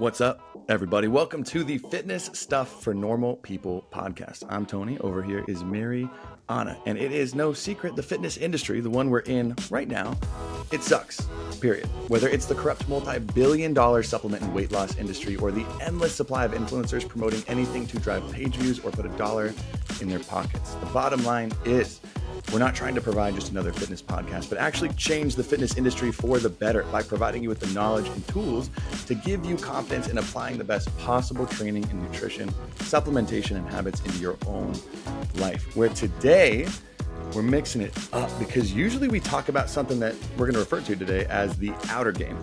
What's up, everybody? Welcome to the Fitness Stuff for Normal People podcast. I'm Tony. Over here is Marianna. And it is no secret the fitness industry, the one we're in right now, it sucks, period. Whether it's the corrupt multi-billion-dollar supplement and weight loss industry or the endless supply of influencers promoting anything to drive page views or put a dollar in their pockets. The bottom line is, we're not trying to provide just another fitness podcast, but actually change the fitness industry for the better by providing you with the knowledge and tools to give you confidence in applying the best possible training and nutrition, supplementation, and habits into your own life. Where today, we're mixing it up because usually we talk about something that we're going to refer to today as the outer game,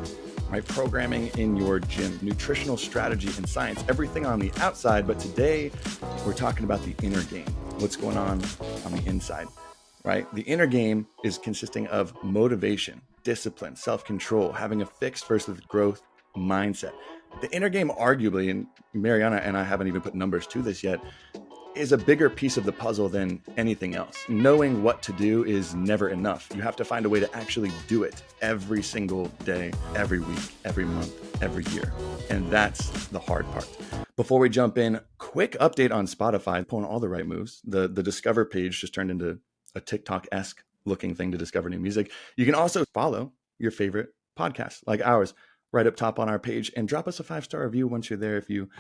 right? Programming in your gym, nutritional strategy and science, everything on the outside. But today, we're talking about the inner game, what's going on the inside. Right? The inner game is consisting of motivation, discipline, self-control, having a fixed versus growth mindset. The inner game, arguably, and Marianna and I haven't even put numbers to this yet, is a bigger piece of the puzzle than anything else. Knowing what to do is never enough. You have to find a way to actually do it every single day, every week, every month, every year. And that's the hard part. Before we jump in, quick update on Spotify, pulling all the right moves. The Discover page just turned into a TikTok-esque looking thing to discover new music. You can also follow your favorite podcast like ours right up top on our page and drop us a 5-star review once you're there if you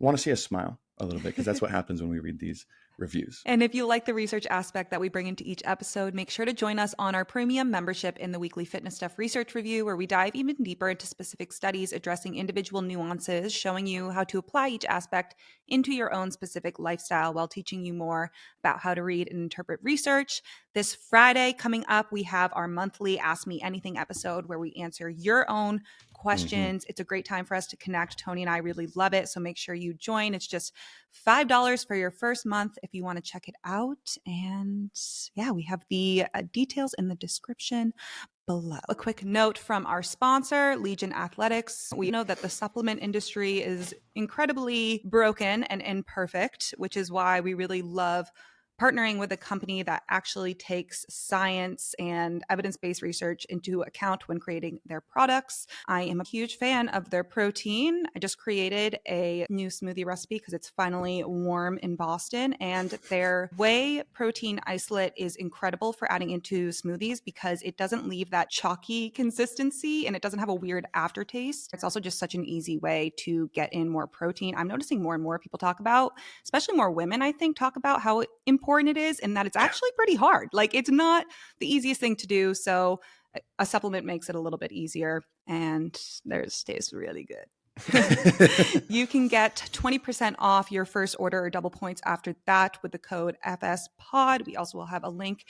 want to see us smile a little bit, because that's what happens when we read these reviews. And if you like the research aspect that we bring into each episode, make sure to join us on our premium membership in the weekly Fitness Stuff Research Review, where we dive even deeper into specific studies addressing individual nuances, showing you how to apply each aspect into your own specific lifestyle while teaching you more about how to read and interpret research. This Friday coming up, we have our monthly Ask Me Anything episode where we answer your own questions. It's a great time for us to connect. Tony and I really love it. So make sure you join. It's just $5 for your first month if you want to check it out. And yeah, we have the details in the description below. A quick note from our sponsor, Legion Athletics. We know that the supplement industry is incredibly broken and imperfect, which is why we really love partnering with a company that actually takes science and evidence-based research into account when creating their products. I am a huge fan of their protein. I just created a new smoothie recipe because it's finally warm in Boston, and their whey protein isolate is incredible for adding into smoothies because it doesn't leave that chalky consistency and it doesn't have a weird aftertaste. It's also just such an easy way to get in more protein. I'm noticing more and more people talk about, especially more women, I think, talk about how important it is and that it's actually pretty hard. Like, it's not the easiest thing to do. So a supplement makes it a little bit easier, and theirs tastes really good. You can get 20% off your first order or double points after that with the code FSPOD. We also will have a link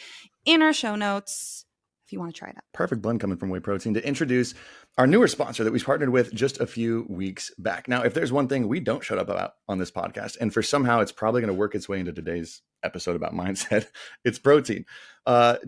in our show notes if you want to try it out. Perfect blend coming from whey protein to introduce our newer sponsor that we partnered with just a few weeks back. Now, if there's one thing we don't shut up about on this podcast, and for somehow it's probably going to work its way into today's episode about mindset, it's protein.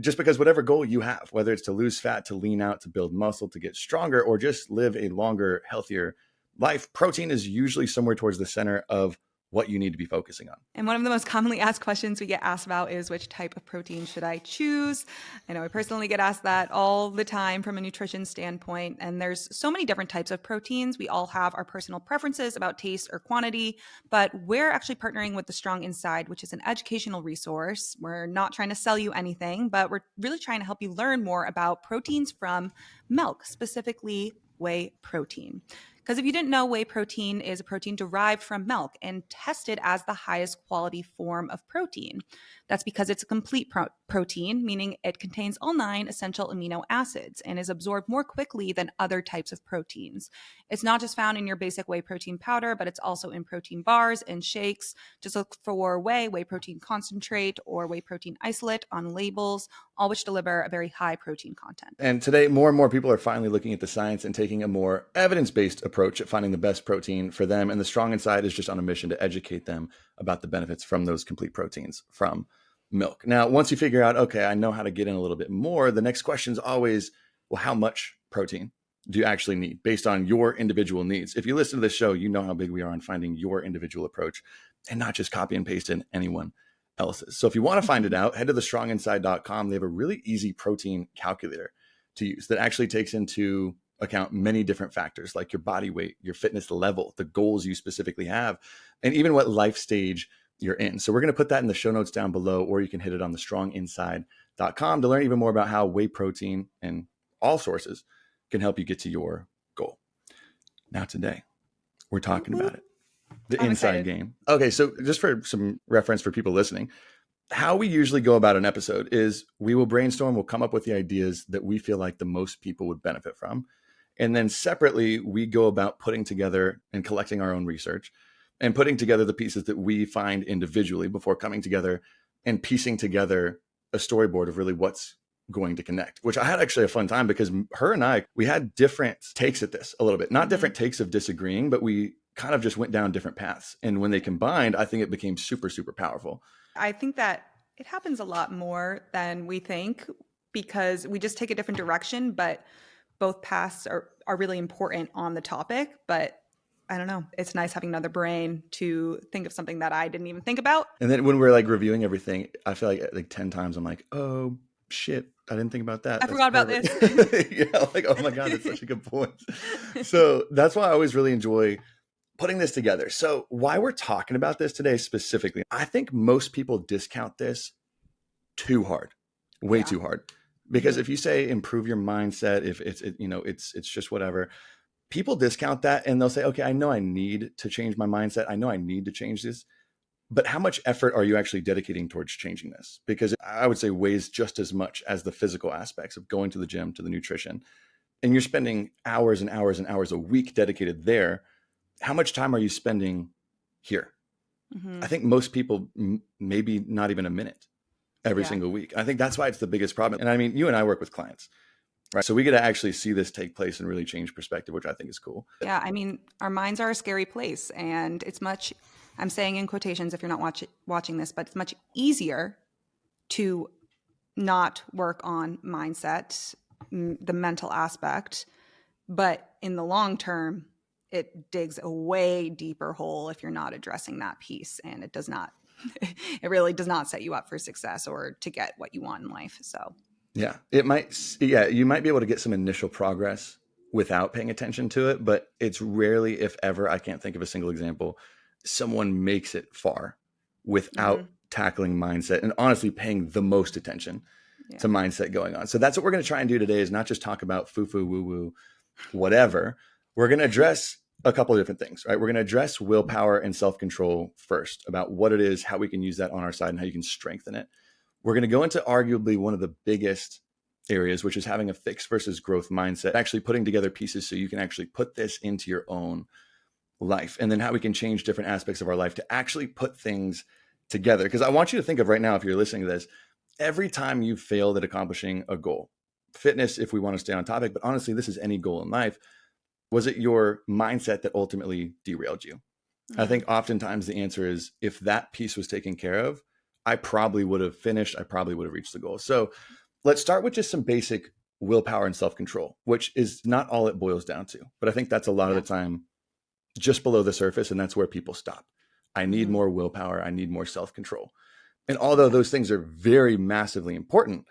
Just because whatever goal you have, whether it's to lose fat, to lean out, to build muscle, to get stronger, or just live a longer, healthier life, protein is usually somewhere towards the center of what you need to be focusing on. And one of the most commonly asked questions we get asked about is, which type of protein should I choose? I know I personally get asked that all the time from a nutrition standpoint. And there's so many different types of proteins. We all have our personal preferences about taste or quantity, but we're actually partnering with The Strong Inside, which is an educational resource. We're not trying to sell you anything, but we're really trying to help you learn more about proteins from milk, specifically whey protein. Because if you didn't know, whey protein is a protein derived from milk and tested as the highest quality form of protein. That's because it's a complete protein, meaning it contains all 9 essential amino acids and is absorbed more quickly than other types of proteins. It's not just found in your basic whey protein powder, but it's also in protein bars and shakes. Just look for whey protein concentrate, or whey protein isolate on labels, all which deliver a very high protein content. And today, more and more people are finally looking at the science and taking a more evidence-based approach at finding the best protein for them. And The Strong Inside is just on a mission to educate them about the benefits from those complete proteins from milk. Now, once you figure out, okay, I know how to get in a little bit more, the next question is always, well, how much protein do you actually need based on your individual needs? If you listen to this show, you know how big we are on finding your individual approach and not just copy and paste in anyone else's. So if you want to find it out, head to thestronginside.com. They have a really easy protein calculator to use that actually takes into account many different factors like your body weight, your fitness level, the goals you specifically have, and even what life stage you're in. So we're going to put that in the show notes down below, or you can hit it on thestronginside.com to learn even more about how whey protein and all sources can help you get to your goal. Now today, we're talking about it. The I'm inside excited. game. Okay, so just for some reference for people listening, how we usually go about an episode is we will brainstorm, we'll come up with the ideas that we feel like the most people would benefit from. And then separately, we go about putting together and collecting our own research and putting together the pieces that we find individually before coming together and piecing together a storyboard of really what's going to connect, which I had actually a fun time because her and I, we had different takes at this a little bit, not different takes of disagreeing, but we kind of just went down different paths. And when they combined, I think it became super, super powerful. I think that it happens a lot more than we think because we just take a different direction, but both paths are really important on the topic. But I don't know. It's nice having another brain to think of something that I didn't even think about. And then when we're like reviewing everything, I feel like 10 times I'm like, oh shit, I didn't think about that. I forgot about this. Yeah, like, oh my God, that's such a good point. So that's why I always really enjoy putting this together. So why we're talking about this today specifically, I think most people discount this too hard, way too hard. Because if you say improve your mindset, if it's just whatever, people discount that and they'll say, okay, I know I need to change my mindset. I know I need to change this, but how much effort are you actually dedicating towards changing this? Because I would say weighs just as much as the physical aspects of going to the gym, to the nutrition, and you're spending hours and hours and hours a week dedicated there. How much time are you spending here? I think most people, maybe not even a minute every single week. I think that's why it's the biggest problem. And I mean, you and I work with clients, right? So we get to actually see this take place and really change perspective, which I think is cool. Yeah. I mean, our minds are a scary place and it's much, I'm saying in quotations if you're not watching this, but it's much easier to not work on mindset, the mental aspect, but in the long term, it digs a way deeper hole if you're not addressing that piece, and it really does not set you up for success or to get what you want in life. So yeah, you might be able to get some initial progress without paying attention to it, but it's rarely, if ever, I can't think of a single example, someone makes it far without tackling mindset and honestly paying the most attention to mindset going on. So that's what we're going to try and do today, is not just talk about foo-foo, woo-woo, whatever. We're going to address a couple of different things, right? We're going to address willpower and self-control first, about what it is, how we can use that on our side, and how you can strengthen it. We're going to go into arguably one of the biggest areas, which is having a fixed versus growth mindset, actually putting together pieces so you can actually put this into your own life, and then how we can change different aspects of our life to actually put things together. Because I want you to think of right now, if you're listening to this, every time you failed at accomplishing a goal, fitness, if we want to stay on topic, but honestly, this is any goal in life. Was it your mindset that ultimately derailed you? I think oftentimes the answer is, if that piece was taken care of, I probably would have finished. I probably would have reached the goal. So let's start with just some basic willpower and self-control, which is not all it boils down to. But I think that's a lot of the time just below the surface. And that's where people stop. I need more willpower. I need more self-control. And although those things are very massively important,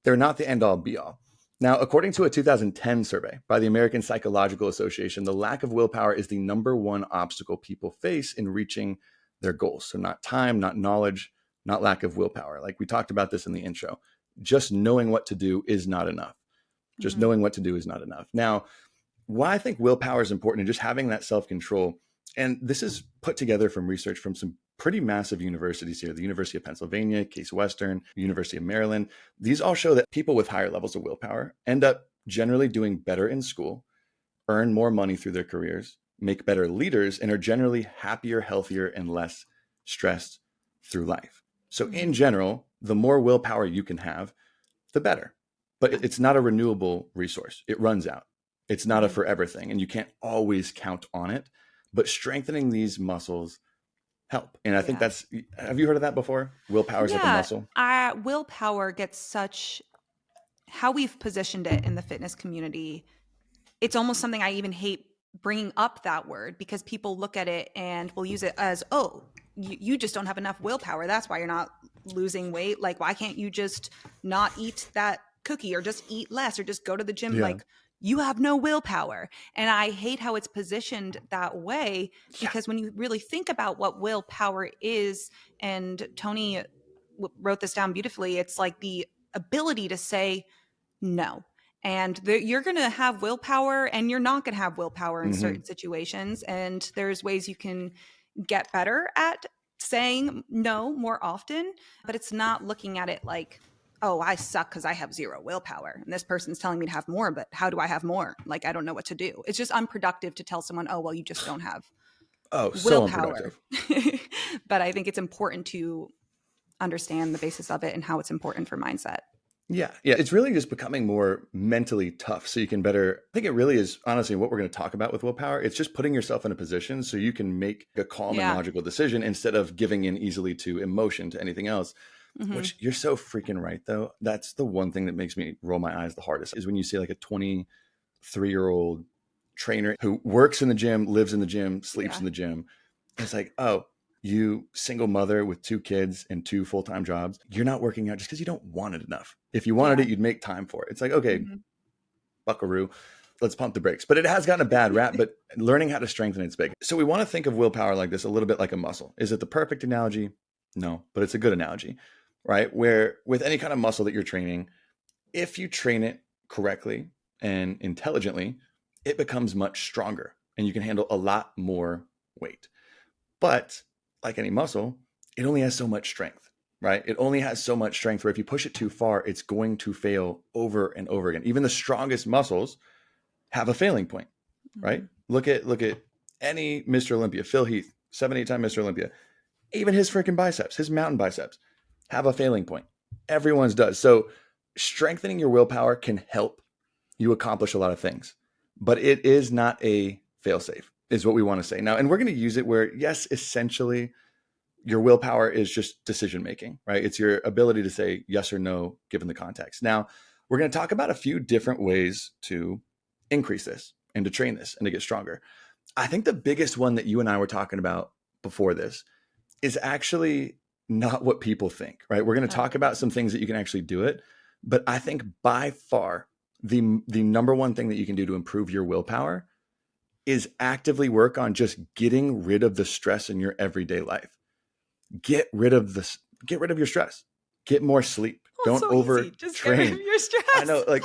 they're not the end all be all. Now, according to a 2010 survey by the American Psychological Association, the lack of willpower is the number one obstacle people face in reaching their goals. So not time, not knowledge, not lack of willpower. Like we talked about this in the intro, just knowing what to do is not enough. Just knowing what to do is not enough. Now, why I think willpower is important and just having that self-control, and this is put together from research from some pretty massive universities here, the University of Pennsylvania, Case Western, University of Maryland. These all show that people with higher levels of willpower end up generally doing better in school, earn more money through their careers, make better leaders, and are generally happier, healthier, and less stressed through life. So in general, the more willpower you can have, the better. But it's not a renewable resource. It runs out. It's not a forever thing, and you can't always count on it. But strengthening these muscles help. And I think have you heard of that before? Willpower is like a muscle. Willpower gets how we've positioned it in the fitness community. It's almost something I even hate bringing up that word, because people look at it and will use it as, oh, you just don't have enough willpower. That's why you're not losing weight. Like, why can't you just not eat that cookie or just eat less or just go to the gym? Like, you have no willpower. And I hate how it's positioned that way, Yeah. because when you really think about what willpower is, and Tony wrote this down beautifully, it's like the ability to say no. And you're going to have willpower and you're not going to have willpower in certain situations. And there's ways you can get better at saying no more often, but it's not looking at it like, oh, I suck because I have zero willpower. And this person's telling me to have more, but how do I have more? Like, I don't know what to do. It's just unproductive to tell someone, oh, well, you just don't have So willpower. unproductive. But I think it's important to understand the basis of it and how it's important for mindset. Yeah. It's really just becoming more mentally tough so you can better. I think it really is honestly what we're going to talk about with willpower. It's just putting yourself in a position so you can make a calm and logical decision instead of giving in easily to emotion, to anything else. Which you're so freaking right, though. That's the one thing that makes me roll my eyes the hardest is when you see like a 23-year-old trainer who works in the gym, lives in the gym, sleeps in the gym. It's like, oh, you single mother with 2 kids and 2 full-time jobs, you're not working out just because you don't want it enough. If you wanted it, you'd make time for it. It's like, okay, buckaroo, let's pump the brakes. But it has gotten a bad rap, but learning how to strengthen it's big. So we want to think of willpower like this, a little bit like a muscle. Is it the perfect analogy? No, but it's a good analogy, right? Where with any kind of muscle that you're training, if you train it correctly and intelligently, it becomes much stronger and you can handle a lot more weight. But like any muscle, it only has so much strength, right? It only has so much strength where if you push it too far, it's going to fail over and over again. Even the strongest muscles have a failing point, right? Look at any Mr. Olympia, Phil Heath, 7, 8-time Mr. Olympia. Even his freaking biceps, his mountain biceps have a failing point. Everyone's does. So strengthening your willpower can help you accomplish a lot of things, but it is not a fail-safe. Is what we want to say now. And we're going to use it where, yes, essentially your willpower is just decision-making, right? It's your ability to say yes or no, given the context. Now, we're going to talk about a few different ways to increase this and to train this and to get stronger. I think the biggest one that you and I were talking about before this is actually not what people think, right? We're going to talk about some things that you can actually do it. But I think by far the number one thing that you can do to improve your willpower is actively work on just getting rid of the stress in your everyday life. Get rid of your stress. Get more sleep. Don't overtrain. Just get rid of your stress. I know, like,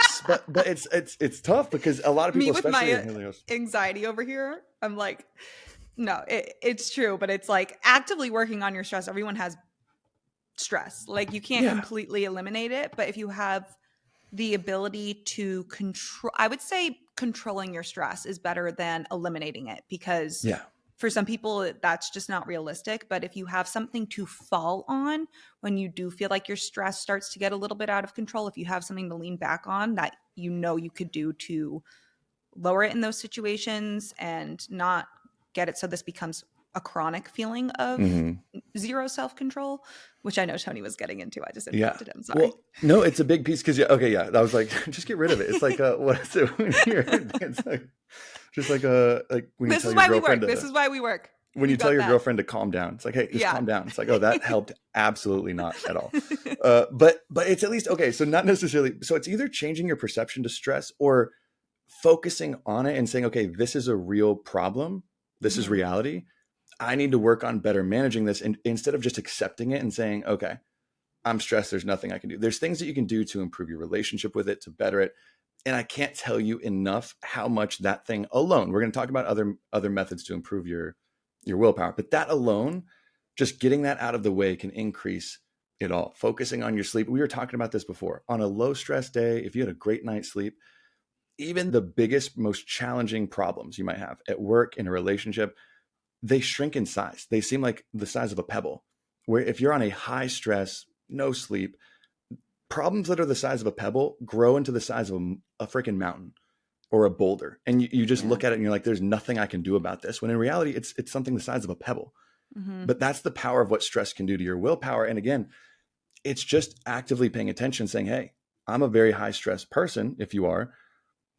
but it's tough because a lot of people, me with especially my anxiety over here, I'm like, no, it's true, but it's like actively working on your stress. Everyone has stress. Like you can't completely eliminate it, but if you have the ability to control, I would say controlling your stress is better than eliminating it, because for some people that's just not realistic. But if you have something to fall on when you do feel like your stress starts to get a little bit out of control, if you have something to lean back on that you could do to lower it in those situations and not get it so this becomes a chronic feeling of zero self-control, which I know Tony was getting into. I just interrupted him. Sorry. Well, no, it's a big piece because I was like, just get rid of it. It's like what is it when you're it's like just like when you tell your girlfriend this is why we work. When you tell your girlfriend to calm down, it's like, hey, just calm down. It's like, oh, that helped absolutely not at all. But it's at least okay. So not necessarily. So it's either changing your perception to stress or focusing on it and saying, okay, this is a real problem. This is reality. I need to work on better managing this. And instead of just accepting it and saying, okay, I'm stressed, there's nothing I can do. There's things that you can do to improve your relationship with it, to better it. And I can't tell you enough how much that thing alone, we're going to talk about other methods to improve your willpower, but that alone, just getting that out of the way can increase it all. Focusing on your sleep. We were talking about this before. On a low stress day, if you had a great night's sleep, even the biggest, most challenging problems you might have at work, in a relationship, they shrink in size. They seem like the size of a pebble. Where if you're on a high stress, no sleep, problems that are the size of a pebble grow into the size of a freaking mountain or a boulder. And you just look at it and you're like, there's nothing I can do about this. When in reality, it's something the size of a pebble. But that's the power of what stress can do to your willpower. And again, it's just actively paying attention, saying, hey, I'm a very high stress person. If you are,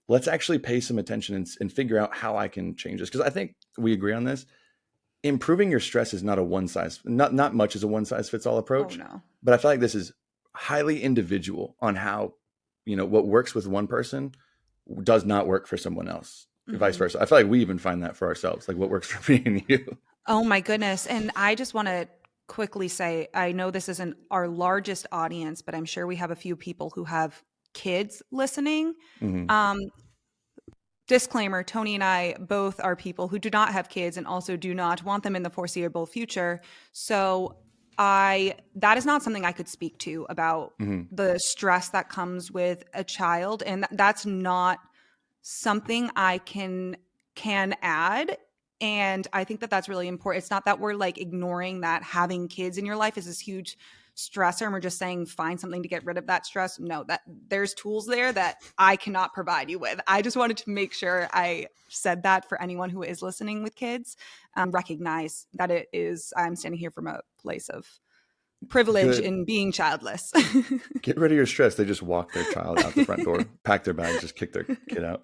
let's actually pay some attention and figure out how I can change this. Because I think we agree on this. Improving your stress is not not much is a one size fits all approach. Oh, no. But I feel like this is highly individual on how, what works with one person does not work for someone else, vice versa. I feel like we even find that for ourselves, like what works for me and you. Oh my goodness. And I just want to quickly say, I know this isn't our largest audience, but I'm sure we have a few people who have kids listening. Mm-hmm. Um, Disclaimer, Tony and I both are people who do not have kids and also do not want them in the foreseeable future. So that is not something I could speak to about Mm-hmm. the stress that comes with a child. And that's not something I can add. And I think that that's really important. It's not that we're like ignoring that having kids in your life is this huge stressor and we're just saying find something to get rid of that stress. No, that there's tools there that I cannot provide you with. I just wanted to make sure I said that for anyone who is listening with kids, recognize that I'm standing here from a place of privilege Good. in being childless. Get rid of your stress. They just walk their child out the front door, pack their bags, just kick their kid out.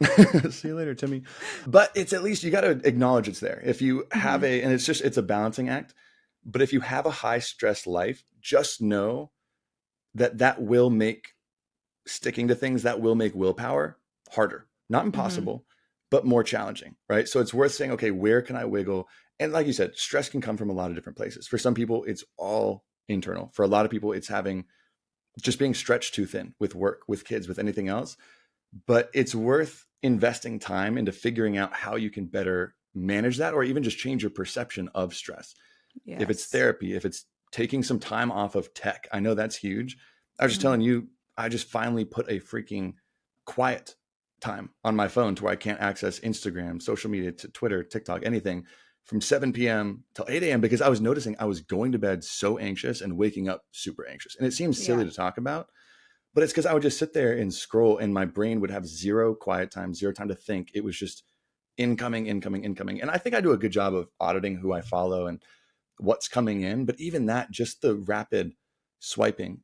See you later, Timmy. But it's at least you got to acknowledge it's there. If you have and it's a balancing act. But if you have a high stress life, just know that will make sticking to things, that will make willpower harder, not impossible, but more challenging, right? So it's worth saying, okay, where can I wiggle? And like you said, stress can come from a lot of different places. For some people, it's all internal. For a lot of people, it's just being stretched too thin with work, with kids, with anything else. But it's worth investing time into figuring out how you can better manage that, or even just change your perception of stress. Yes. If it's therapy, if it's taking some time off of tech, I know that's huge. I was just telling you, I just finally put a freaking quiet time on my phone to where I can't access Instagram, social media, Twitter, TikTok, anything from 7 p.m. till 8 a.m. because I was noticing I was going to bed so anxious and waking up super anxious. And it seems silly to talk about, but it's because I would just sit there and scroll and my brain would have zero quiet time, zero time to think. It was just incoming. And I think I do a good job of auditing who I follow and what's coming in. But even that, just the rapid swiping,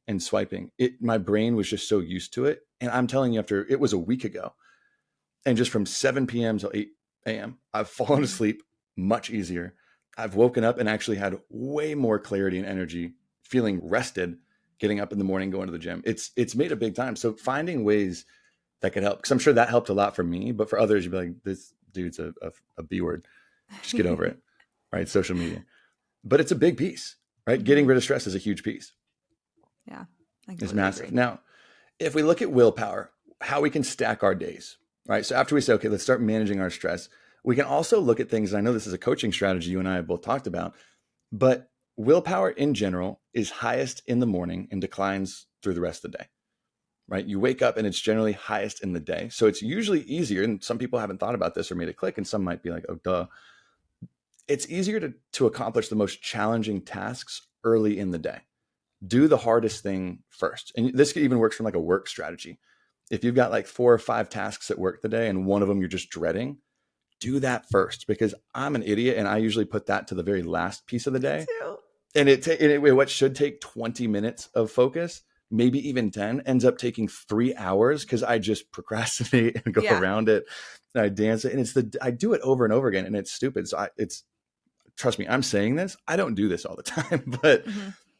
my brain was just so used to it. And I'm telling you, after it was a week ago, and just from 7 p.m. till 8 a.m., I've fallen asleep much easier. I've woken up and actually had way more clarity and energy, feeling rested, getting up in the morning, going to the gym. It's made a big time. So finding ways that could help, because I'm sure that helped a lot for me, but for others, you'd be like, this dude's a B word. Just get over it, right? Social media. But it's a big piece, right? Getting rid of stress is a huge piece. Yeah. It's massive. Now, if we look at willpower, how we can stack our days, right? So after we say, okay, let's start managing our stress, we can also look at things. And I know this is a coaching strategy you and I have both talked about, but willpower in general is highest in the morning and declines through the rest of the day, right? You wake up and it's generally highest in the day. So it's usually easier. And some people haven't thought about this or made it click. And some might be like, oh, duh. It's easier to accomplish the most challenging tasks early in the day. Do the hardest thing first. And this even works from like a work strategy. If you've got like 4 or 5 tasks at work today and one of them you're just dreading, do that first, because I'm an idiot and I usually put that to the very last piece of the day. And what should take 20 minutes of focus, maybe even 10, ends up taking 3 hours because I just procrastinate and go around it and I dance it. And I do it over and over again and it's stupid. So trust me, I'm saying this. I don't do this all the time, but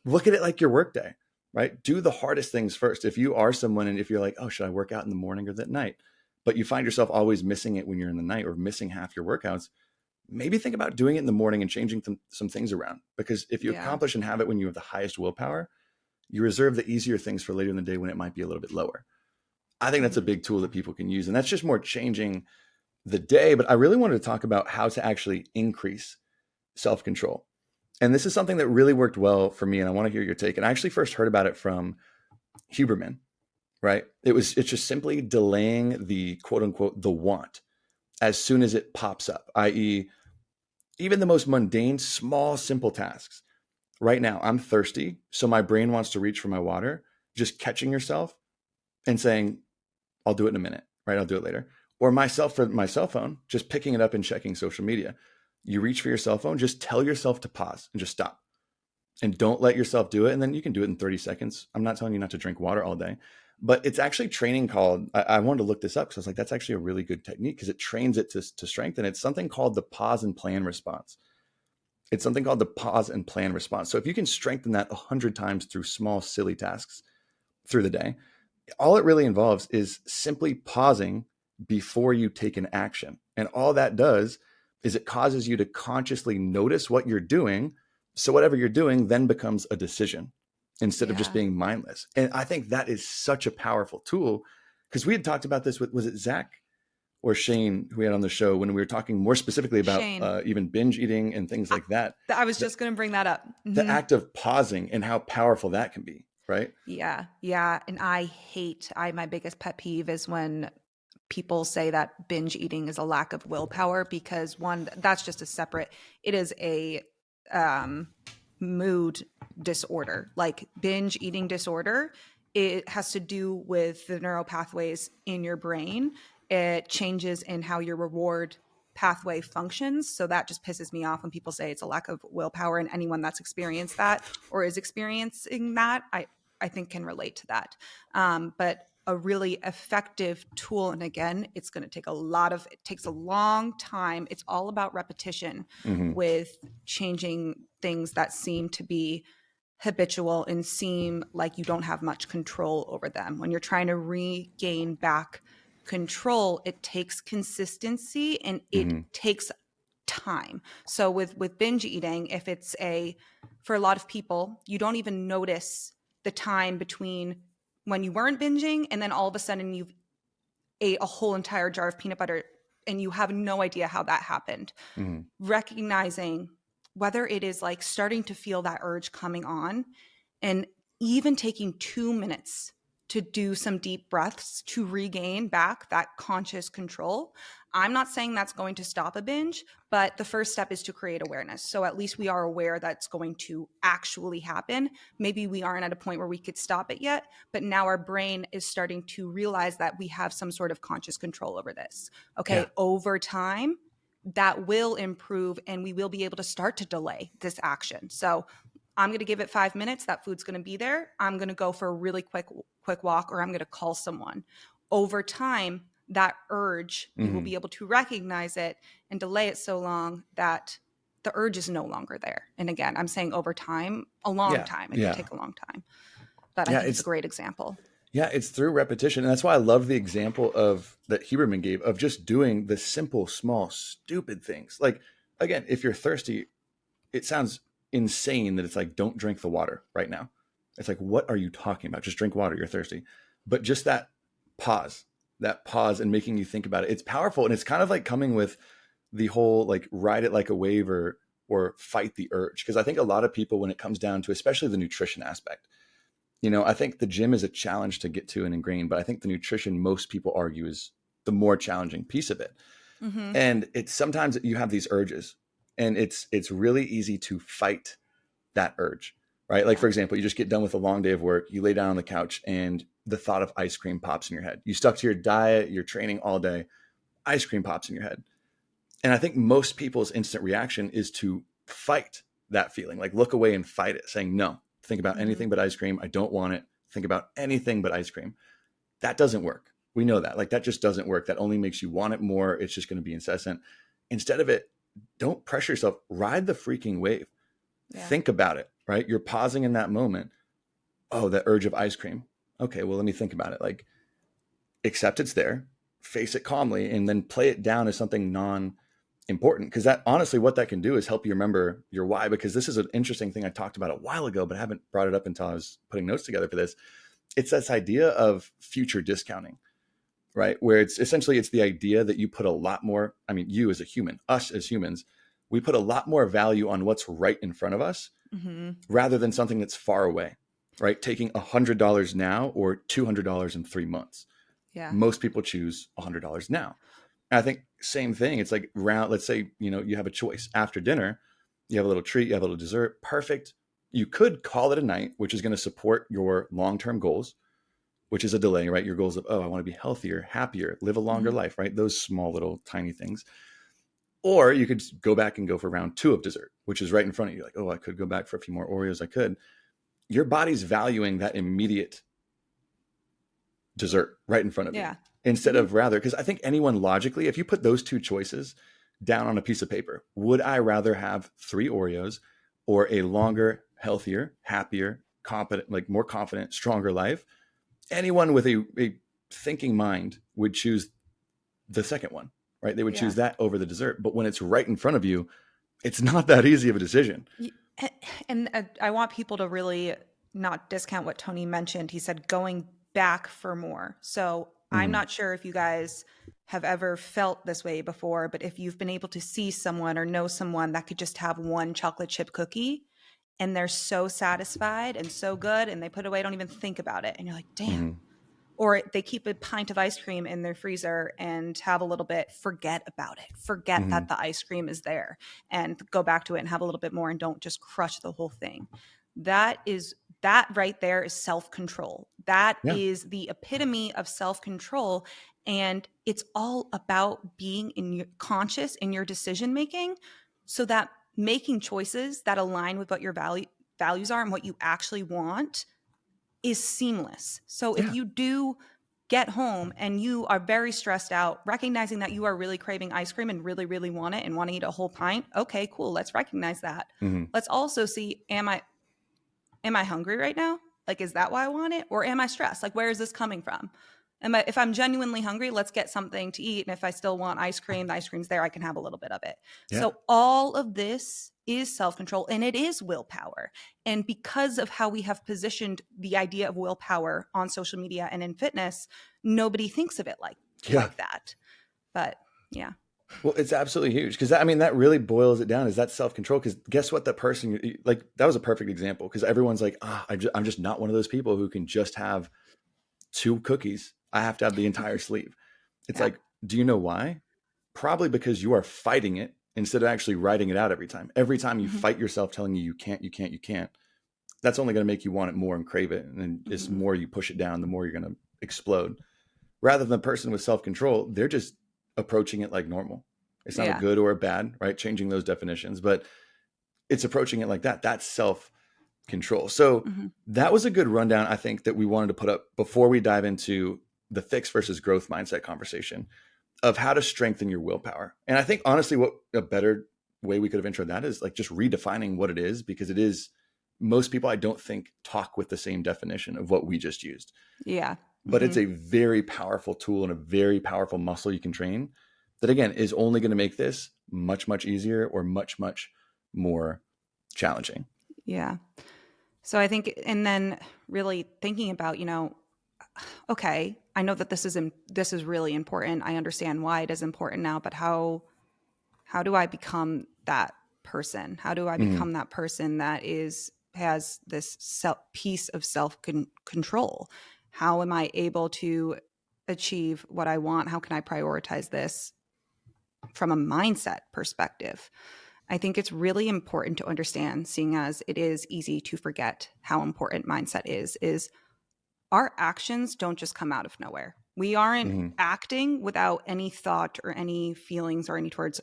look at it like your workday, right? Do the hardest things first. If you are someone and if you're like, oh, should I work out in the morning or that night? But you find yourself always missing it when you're in the night or missing half your workouts, maybe think about doing it in the morning and changing some things around. Because if you accomplish and have it when you have the highest willpower, you reserve the easier things for later in the day when it might be a little bit lower. I think that's a big tool that people can use. And that's just more changing the day. But I really wanted to talk about how to actually increase self-control. And this is something that really worked well for me. And I want to hear your take. And I actually first heard about it from Huberman, right? It's just simply delaying the quote unquote, the want as soon as it pops up, i.e. even the most mundane, small, simple tasks. Right now, I'm thirsty. So my brain wants to reach for my water, just catching yourself and saying, I'll do it in a minute, right? I'll do it later. Or myself for my cell phone, just picking it up and checking social media. You reach for your cell phone, just tell yourself to pause and just stop. And don't let yourself do it. And then you can do it in 30 seconds. I'm not telling you not to drink water all day, but it's actually training called, I wanted to look this up because I was like, that's actually a really good technique because it trains it to strengthen. It's something called the pause and plan response. It's something called the pause and plan response. So if you can strengthen that 100 times through small, silly tasks through the day, all it really involves is simply pausing before you take an action. And all that does is it causes you to consciously notice what you're doing. So whatever you're doing then becomes a decision instead of just being mindless. And I think that is such a powerful tool, because we had talked about this with, was it Zach or Shane who we had on the show, when we were talking more specifically about even binge eating and things like that. I was just going to bring that up. Mm-hmm. The act of pausing and how powerful that can be, right? Yeah. Yeah. And my biggest pet peeve is when people say that binge eating is a lack of willpower, because one, that's just it is a mood disorder. Like binge eating disorder, it has to do with the neural pathways in your brain. It changes in how your reward pathway functions. So that just pisses me off when people say it's a lack of willpower, and anyone that's experienced that or is experiencing that, I think can relate to that. But a really effective tool, and again, it takes a long time. It's all about repetition with changing things that seem to be habitual and seem like you don't have much control over them. When you're trying to regain back control, it takes consistency and it takes time. So with binge eating, for a lot of people, you don't even notice the time between when you weren't binging and then all of a sudden you've ate a whole entire jar of peanut butter and you have no idea how that happened. Recognizing whether it is like starting to feel that urge coming on, and even taking 2 minutes to do some deep breaths to regain back that conscious control. I'm not saying that's going to stop a binge, but the first step is to create awareness. So at least we are aware that's going to actually happen. Maybe we aren't at a point where we could stop it yet, but now our brain is starting to realize that we have some sort of conscious control over this. Okay, over time, that will improve and we will be able to start to delay this action. So I'm going to give it 5 minutes. That food's going to be there. I'm going to go for a really quick walk, or I'm going to call someone. Over time, that urge, you will be able to recognize it and delay it so long that the urge is no longer there. And again, I'm saying over time, a long time. It can take a long time. But I think it's a great example. Yeah, it's through repetition. And that's why I love the example that Huberman gave of just doing the simple, small, stupid things. Like, again, if you're thirsty, it sounds insane that it's like, don't drink the water right now. It's like, what are you talking about? Just drink water. You're thirsty. But just that pause and making you think about it. It's powerful. And it's kind of like coming with the whole, like, ride it like a wave or fight the urge. Because I think a lot of people, when it comes down to, especially the nutrition aspect, I think the gym is a challenge to get to and ingrain, but I think the nutrition, most people argue, is the more challenging piece of it. And it's sometimes you have these urges, and it's really easy to fight that urge, right? Like, for example, you just get done with a long day of work, you lay down on the couch, and the thought of ice cream pops in your head. You stuck to your diet, you're training all day, ice cream pops in your head. And I think most people's instant reaction is to fight that feeling, like look away and fight it, saying, no, think about anything but ice cream. I don't want it. Think about anything but ice cream. That doesn't work. We know that. Like, that just doesn't work. That only makes you want it more. It's just going to be incessant. Instead of it, don't pressure yourself. Ride the freaking wave. Think about it, right? You're pausing in that moment. Oh, that urge of ice cream. Okay, well, let me think about it. Like, accept it's there, face it calmly, and then play it down as something non-important. Because that, honestly, what that can do is help you remember your why. Because this is an interesting thing I talked about a while ago, but I haven't brought it up until I was putting notes together for this. It's this idea of future discounting, right? Where it's the idea that you put a lot more, you as a human, us as humans, we put a lot more value on what's right in front of us rather than something that's far away, right? Taking $100 now or $200 in 3 months. Yeah. Most people choose $100 now. And I think same thing. It's like let's say, you have a choice after dinner, you have a little treat, you have a little dessert. Perfect. You could call it a night, which is going to support your long-term goals, which is a delay, right? Your goals of, I want to be healthier, happier, live a longer life, right? Those small little tiny things. Or you could go back and go for round 2 of dessert, which is right in front of you. Like, I could go back for a few more Oreos. I could. Your body's valuing that immediate dessert right in front of you. Instead of because I think anyone logically, if you put those 2 choices down on a piece of paper, would I rather have 3 Oreos or a longer, healthier, happier, competent, like more confident, stronger life? Anyone with a thinking mind would choose the second one, right? They would Yeah. choose that over the dessert. But when it's right in front of you, it's not that easy of a decision. And I want people to really not discount what Tony mentioned. He said going back for more. So I'm not sure if you guys have ever felt this way before, but if you've been able to see someone or know someone that could just have one chocolate chip cookie and they're so satisfied and so good and they put it away, don't even think about it. And you're like, damn. Or they keep a pint of ice cream in their freezer and have a little bit, forget about it. Forget that the ice cream is there and go back to it and have a little bit more and don't just crush the whole thing. That right there is self-control. That is the epitome of self-control. And it's all about being conscious in your decision-making so that making choices that align with what your values are and what you actually want is seamless. So if you do get home and you are very stressed out, recognizing that you are really craving ice cream and really, really want it and want to eat a whole pint, okay, cool. Let's recognize that. Let's also see, am I hungry right now? Like, is that why I want it? Or am I stressed? Like, where is this coming from? If I'm genuinely hungry, let's get something to eat. And if I still want ice cream, the ice cream's there. I can have a little bit of it. Yeah. So all of this is self-control and it is willpower. And because of how we have positioned the idea of willpower on social media and in fitness, nobody thinks of it like that. But yeah. Well, it's absolutely huge because that really boils it down is that self-control. Because guess what? The person, like, that was a perfect example because everyone's like, I'm just not one of those people who can just have 2 cookies. I have to have the entire sleeve. It's like, do you know why? Probably because you are fighting it instead of actually writing it out every time. Every time you fight yourself telling you can't, that's only going to make you want it more and crave it. And then the more you push it down, the more you're going to explode. Rather than the person with self-control, they're just approaching it like normal. It's not a good or a bad, right? Changing those definitions, but it's approaching it like that. That's self-control. So that was a good rundown, I think, that we wanted to put up before we dive into the fixed versus growth mindset conversation of how to strengthen your willpower. And I think, honestly, what a better way we could have introed that is like just redefining what it is, because it is, most people, I don't think, talk with the same definition of what we just used. Yeah. But it's a very powerful tool and a very powerful muscle you can train that, again, is only going to make this much, much easier or much, much more challenging. Yeah. So I think, and then really thinking about, okay, I know that this is really important. I understand why it is important now, but how do I become that person? How do I become that person that has this piece of self-control? How am I able to achieve what I want? How can I prioritize this from a mindset perspective? I think it's really important to understand, seeing as it is easy to forget how important mindset is our actions don't just come out of nowhere. We aren't acting without any thought or any feelings or any towards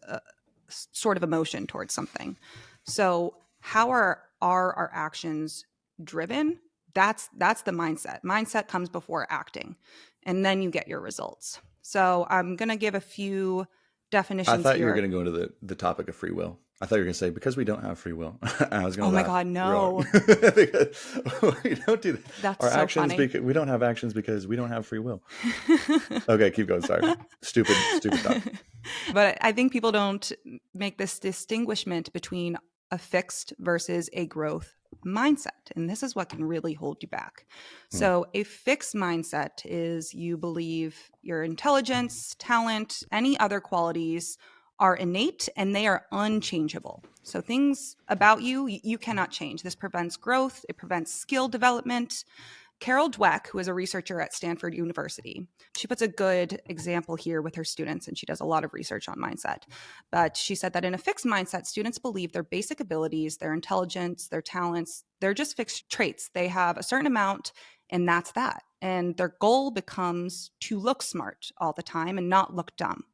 sort of emotion towards something. So how are our actions driven? That's the mindset. Mindset comes before acting, and then you get your results. So I'm going to give a few definitions. I thought here. You were going to go into the topic of free will. I thought you were going to say, because we don't have free will. I was going to my God, no. We don't do that. That's our so actions funny. We don't have actions because we don't have free will. Okay, keep going. Sorry. Stupid thought. But I think people don't make this distinguishment between a fixed versus a growth mindset. And this is what can really hold you back. So a fixed mindset is you believe your intelligence, talent, any other qualities are innate and they are unchangeable. So things about you cannot change. This prevents growth. It prevents skill development. Carol Dweck, who is a researcher at Stanford University, she puts a good example here with her students, and she does a lot of research on mindset. But she said that in a fixed mindset, students believe their basic abilities, their intelligence, their talents, they're just fixed traits. They have a certain amount, and that's that. And their goal becomes to look smart all the time and not look dumb.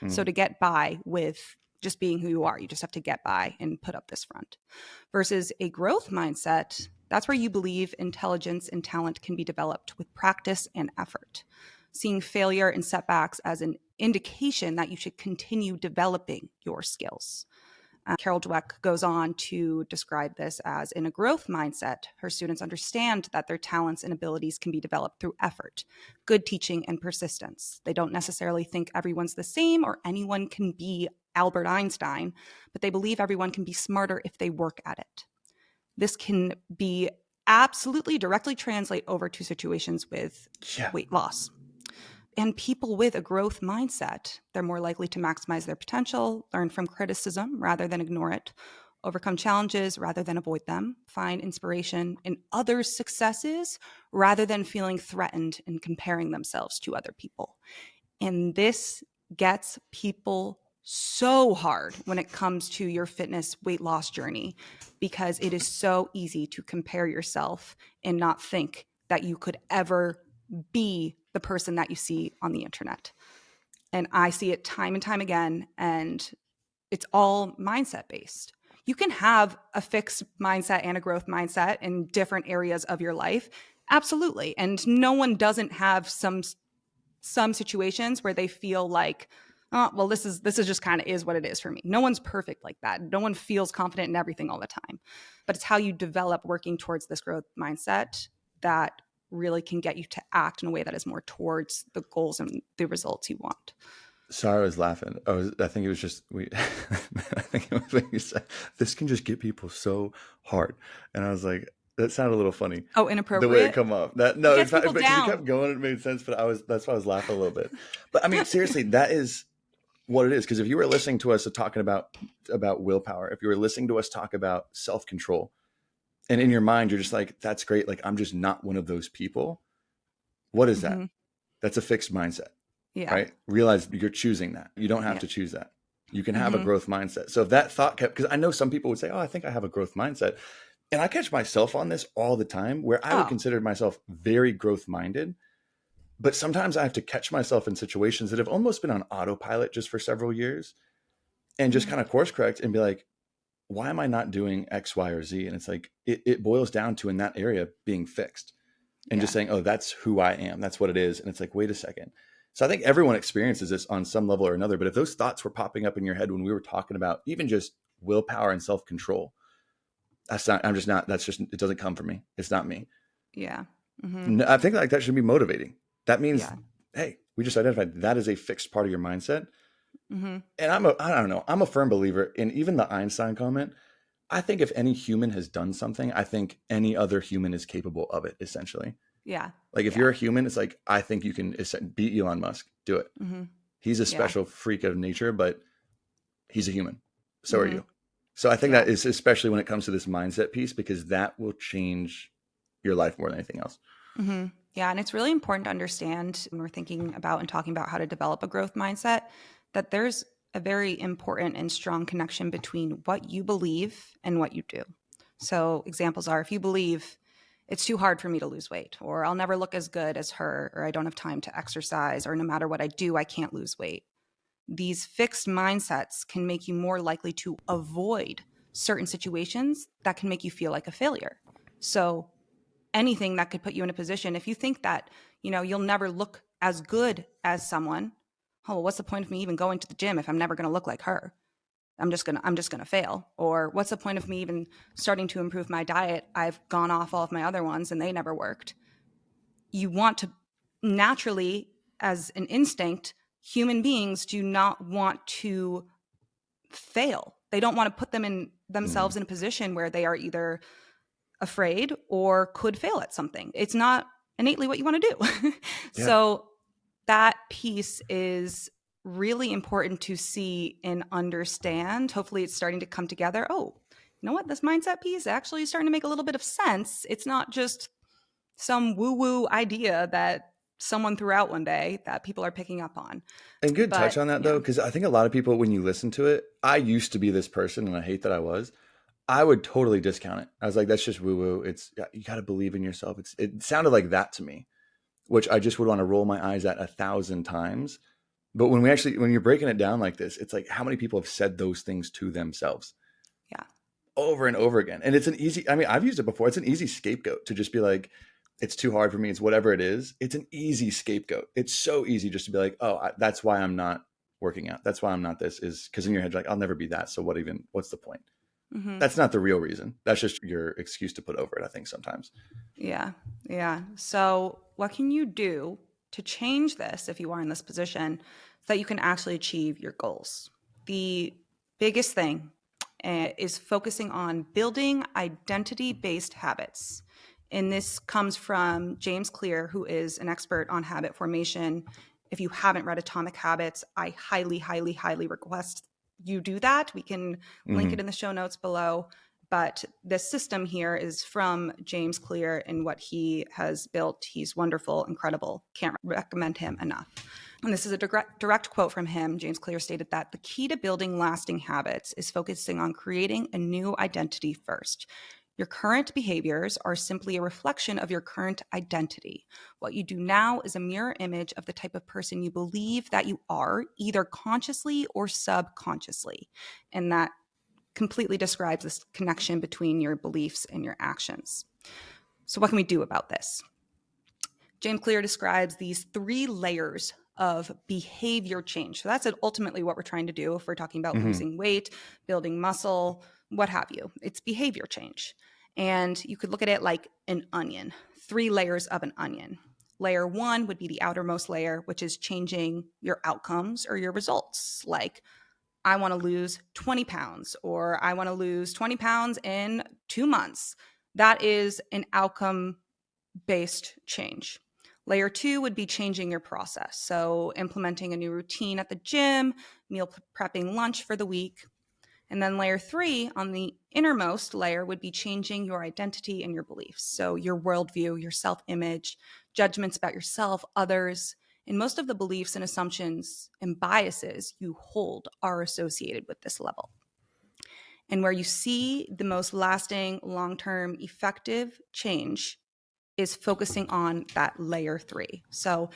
So to get by with just being who you are, you just have to get by and put up this front. Versus a growth mindset, that's where you believe intelligence and talent can be developed with practice and effort. Seeing failure and setbacks as an indication that you should continue developing your skills. Carol Dweck goes on to describe this as, in a growth mindset, her students understand that their talents and abilities can be developed through effort, good teaching, and persistence. They don't necessarily think everyone's the same or anyone can be Albert Einstein, but they believe everyone can be smarter if they work at it. This can be absolutely directly translate over to situations with weight loss. And people with a growth mindset, they're more likely to maximize their potential, learn from criticism rather than ignore it, overcome challenges rather than avoid them, find inspiration in others' successes rather than feeling threatened and comparing themselves to other people. And this gets people so hard when it comes to your fitness weight loss journey, because it is so easy to compare yourself and not think that you could ever be the person that you see on the internet. And I see it time and time again, and it's all mindset based. You can have a fixed mindset and a growth mindset in different areas of your life. Absolutely. And no one doesn't have some situations where they feel like, oh, well, this is just kind of is what it is for me. No one's perfect like that. No one feels confident in everything all the time. But it's how you develop working towards this growth mindset that really can get you to act in a way that is more towards the goals and the results you want. Sorry, I was laughing. I think it was just I think it was when you said this can just get people so hard, and I was like, that sounded a little funny. Oh, inappropriate. The way it come up. That no, it gets people but down. You kept going. It made sense, but that's why I was laughing a little bit. But I mean, seriously, that is what it is. Because if you were listening to us talking about willpower, if you were listening to us talk about self-control, and in your mind you're just like, that's great. Like, I'm just not one of those people. What is that? That's a fixed mindset. Yeah. Right. Realize you're choosing that. You don't have to choose that. You can have a growth mindset. So if that thought kept, because I know some people would say, oh, I think I have a growth mindset. And I catch myself on this all the time, where I would consider myself very growth minded. But sometimes I have to catch myself in situations that have almost been on autopilot just for several years, and just kind of course correct and be like, why am I not doing X, Y, or Z? And it's like, it boils down to, in that area, being fixed and just saying, oh, that's who I am. That's what it is. And it's like, wait a second. So I think everyone experiences this on some level or another. But if those thoughts were popping up in your head when we were talking about even just willpower and self-control, it doesn't come from me. It's not me. Yeah. I think like that should be motivating. That means, hey, we just identified that is a fixed part of your mindset. And I'm a firm believer in even the Einstein comment. I think if any human has done something, I think any other human is capable of it, essentially. Yeah. Like if you're a human, it's like, I think you can beat Elon Musk. Do it. He's a special freak of nature, but he's a human. So are you. So I think that is especially when it comes to this mindset piece, because that will change your life more than anything else. Yeah. And it's really important to understand when we're thinking about and talking about how to develop a growth mindset, that there's a very important and strong connection between what you believe and what you do. So examples are, if you believe it's too hard for me to lose weight, or I'll never look as good as her, or I don't have time to exercise, or no matter what I do, I can't lose weight. These fixed mindsets can make you more likely to avoid certain situations that can make you feel like a failure. So anything that could put you in a position, if you think that, you'll never look as good as someone, oh, well, what's the point of me even going to the gym if I'm never going to look like her? I'm just going to fail. Or what's the point of me even starting to improve my diet? I've gone off all of my other ones and they never worked. You want to naturally, as an instinct, human beings do not want to fail. They don't want to put themselves in a position where they are either afraid or could fail at something. It's not innately what you want to do. So that piece is really important to see and understand. Hopefully it's starting to come together. Oh, you know what? This mindset piece actually is starting to make a little bit of sense. It's not just some woo-woo idea that someone threw out one day that people are picking up on. And good touch on that, though, because I think a lot of people, when you listen to it, I used to be this person, and I hate that I was. I would totally discount it. I was like, that's just woo-woo. You got to believe in yourself. It sounded like that to me, which I just would want to roll my eyes at 1,000 times. But when you're breaking it down like this, it's like, how many people have said those things to themselves? Yeah. Over and over again. And it's I've used it before. It's an easy scapegoat to just be like, it's too hard for me. It's whatever it is. It's an easy scapegoat. It's so easy just to be like, oh, that's why I'm not working out. That's why I'm not this, is because in your head, you're like, I'll never be that. So what's the point? Mm-hmm. That's not the real reason. That's just your excuse to put over it, I think, sometimes. Yeah. Yeah. So what can you do to change this if you are in this position so that you can actually achieve your goals? The biggest thing is focusing on building identity-based habits. And this comes from James Clear, who is an expert on habit formation. If you haven't read Atomic Habits, I highly, highly, highly request you do that. We can link it in the show notes below. But this system here is from James Clear and what he has built. He's wonderful, incredible. Can't recommend him enough. And this is a direct quote from him. James Clear stated that the key to building lasting habits is focusing on creating a new identity first. Your current behaviors are simply a reflection of your current identity. What you do now is a mirror image of the type of person you believe that you are, either consciously or subconsciously. And that completely describes this connection between your beliefs and your actions. So what can we do about this? James Clear describes these 3 layers of behavior change. So that's ultimately what we're trying to do if we're talking about losing weight, building muscle, what have you. It's behavior change. And you could look at it like an onion, 3 layers of an onion. Layer 1 would be the outermost layer, which is changing your outcomes or your results. Like, I want to lose 20 pounds, or I want to lose 20 pounds in 2 months. That is an outcome-based change. Layer 2 would be changing your process. So implementing a new routine at the gym, meal prepping lunch for the week. And then layer 3, on the innermost layer, would be changing your identity and your beliefs. So your worldview, your self-image, judgments about yourself, others, and most of the beliefs and assumptions and biases you hold are associated with this level. And where you see the most lasting, long-term, effective change is focusing on that layer 3. So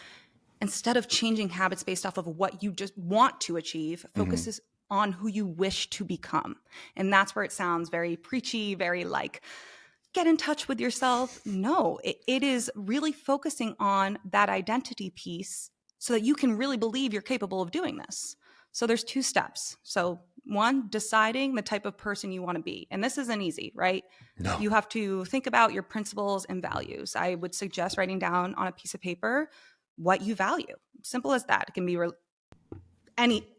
instead of changing habits based off of what you just want to achieve, focuses on who you wish to become. And that's where it sounds very preachy, very like, get in touch with yourself. No, it is really focusing on that identity piece so that you can really believe you're capable of doing this. So there's 2 steps. So 1, deciding the type of person you want to be. And this isn't easy, right? No. You have to think about your principles and values. I would suggest writing down on a piece of paper what you value. Simple as that. It can be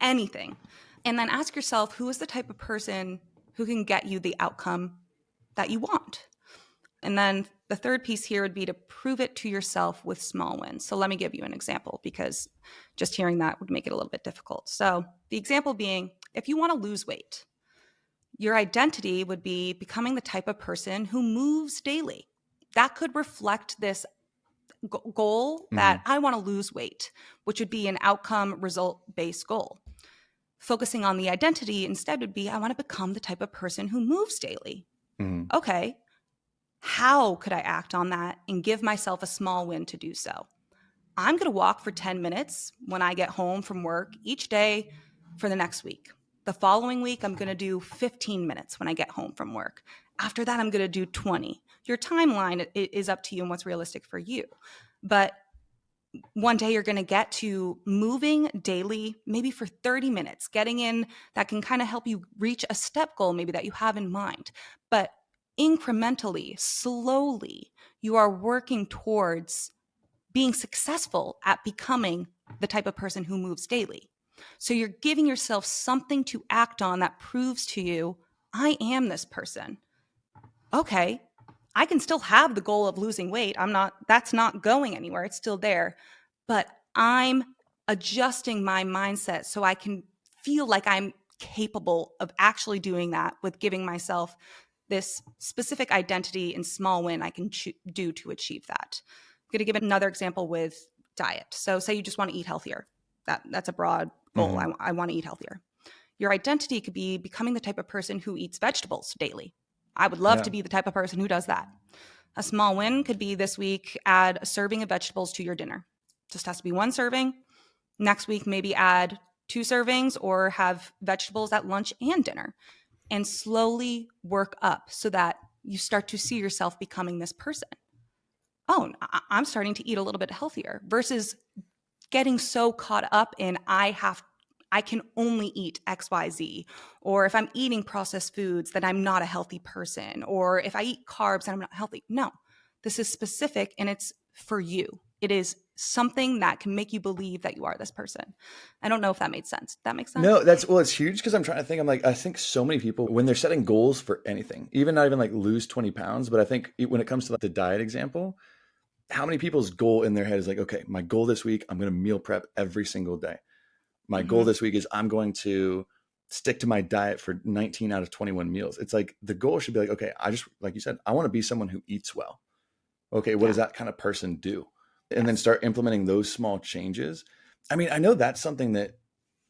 anything. And then ask yourself, who is the type of person who can get you the outcome that you want? And then the third piece here would be to prove it to yourself with small wins. So let me give you an example, because just hearing that would make it a little bit difficult. So the example being, if you want to lose weight, your identity would be becoming the type of person who moves daily. That could reflect this goal that I want to lose weight, which would be an outcome result-based goal. Focusing on the identity instead would be, I want to become the type of person who moves daily. Okay. How could I act on that and give myself a small win to do so? I'm going to walk for 10 minutes when I get home from work each day for the next week. The following week, I'm going to do 15 minutes when I get home from work. After that, I'm going to do 20. Your timeline is up to you and what's realistic for you. But one day you're going to get to moving daily, maybe for 30 minutes, getting in that can kind of help you reach a step goal maybe that you have in mind. But incrementally, slowly, you are working towards being successful at becoming the type of person who moves daily. So you're giving yourself something to act on that proves to you, I am this person. Okay, I can still have the goal of losing weight. That's not going anywhere. It's still there. But I'm adjusting my mindset so I can feel like I'm capable of actually doing that with giving myself this specific identity and small win I can do to achieve that. I'm going to give another example with diet. So say you just want to eat healthier. That's a broad goal. I want to eat healthier. Your identity could be becoming the type of person who eats vegetables daily. I would love to be the type of person who does that. A small win could be this week, add a serving of vegetables to your dinner. Just has to be 1 serving. Next week, maybe add 2 servings or have vegetables at lunch and dinner. And slowly work up so that you start to see yourself becoming this person. Oh, I'm starting to eat a little bit healthier, versus getting so caught up in I I can only eat XYZ. Or if I'm eating processed foods, then I'm not a healthy person. Or if I eat carbs and I'm not healthy. No, this is specific and it's for you. It is something that can make you believe that you are this person. I don't know if that made sense. That makes sense? No, it's huge because I'm trying to think. I think so many people, when they're setting goals for anything, even not even like lose 20 pounds, but I think when it comes to like the diet example, how many people's goal in their head is like, okay, my goal this week, I'm going to meal prep every single day. My goal this week is I'm going to stick to my diet for 19 out of 21 meals. It's like the goal should be like, okay, I just, like you said, I want to be someone who eats well. Okay, what does that kind of person do? And then start implementing those small changes. I mean, I know that's something that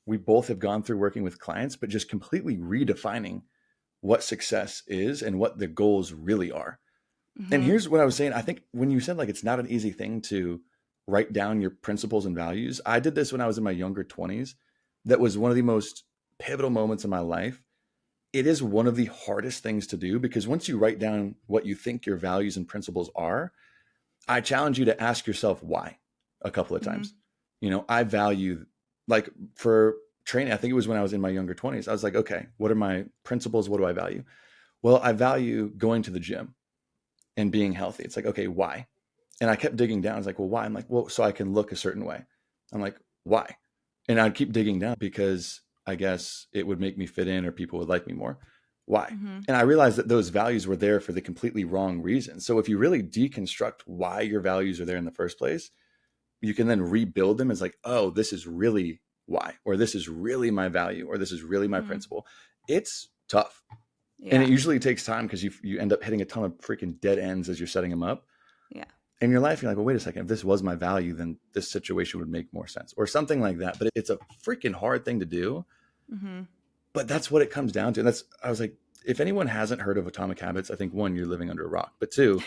we both have gone through working with clients, but just completely redefining what success is and what the goals really are. And here's what I was saying. I think when you said like it's not an easy thing to write down your principles and values, I did this when I was in my younger 20s. That was one of the most pivotal moments in my life. It is one of the hardest things to do because once you write down what you think your values and principles are, I challenge you to ask yourself why a couple of times. You know, I value, like for training, I think it was when I was in my younger 20s, I was like, okay, what are my principles? What do I value? Well, I value going to the gym and being healthy. It's like, okay, why? And I kept digging down. I was like, well, why? I'm like, well, so I can look a certain way. I'm like, why? And I'd keep digging down because I guess it would make me fit in or people would like me more. Why? And I realized that those values were there for the completely wrong reason. So if you really deconstruct why your values are there in the first place, you can then rebuild them as like, oh, this is really why, or this is really my value, or this is really my principle. It's tough. Yeah. And it usually takes time because you end up hitting a ton of freaking dead ends as you're setting them up. Yeah. In your life, you're like, well, wait a second. If this was my value, then this situation would make more sense or something like that. But it's a freaking hard thing to do. But that's what it comes down to. And I was like, if anyone hasn't heard of Atomic Habits, I think one, you're living under a rock. But two,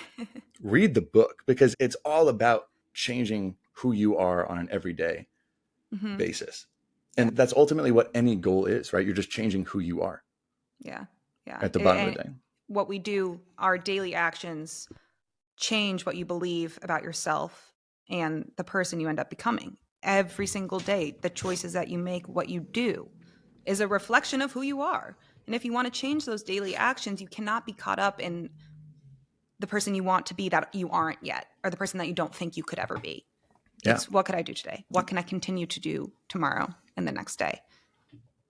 read the book because it's all about changing who you are on an everyday basis. And that's ultimately what any goal is, right? You're just changing who you are. Yeah. Yeah. At the bottom of the day. What we do, our daily actions change what you believe about yourself and the person you end up becoming. Every single day, the choices that you make, what you do, is a reflection of who you are. And if you want to change those daily actions, you cannot be caught up in the person you want to be that you aren't yet, or the person that you don't think you could ever be. It's what could I do today? What can I continue to do tomorrow and the next day?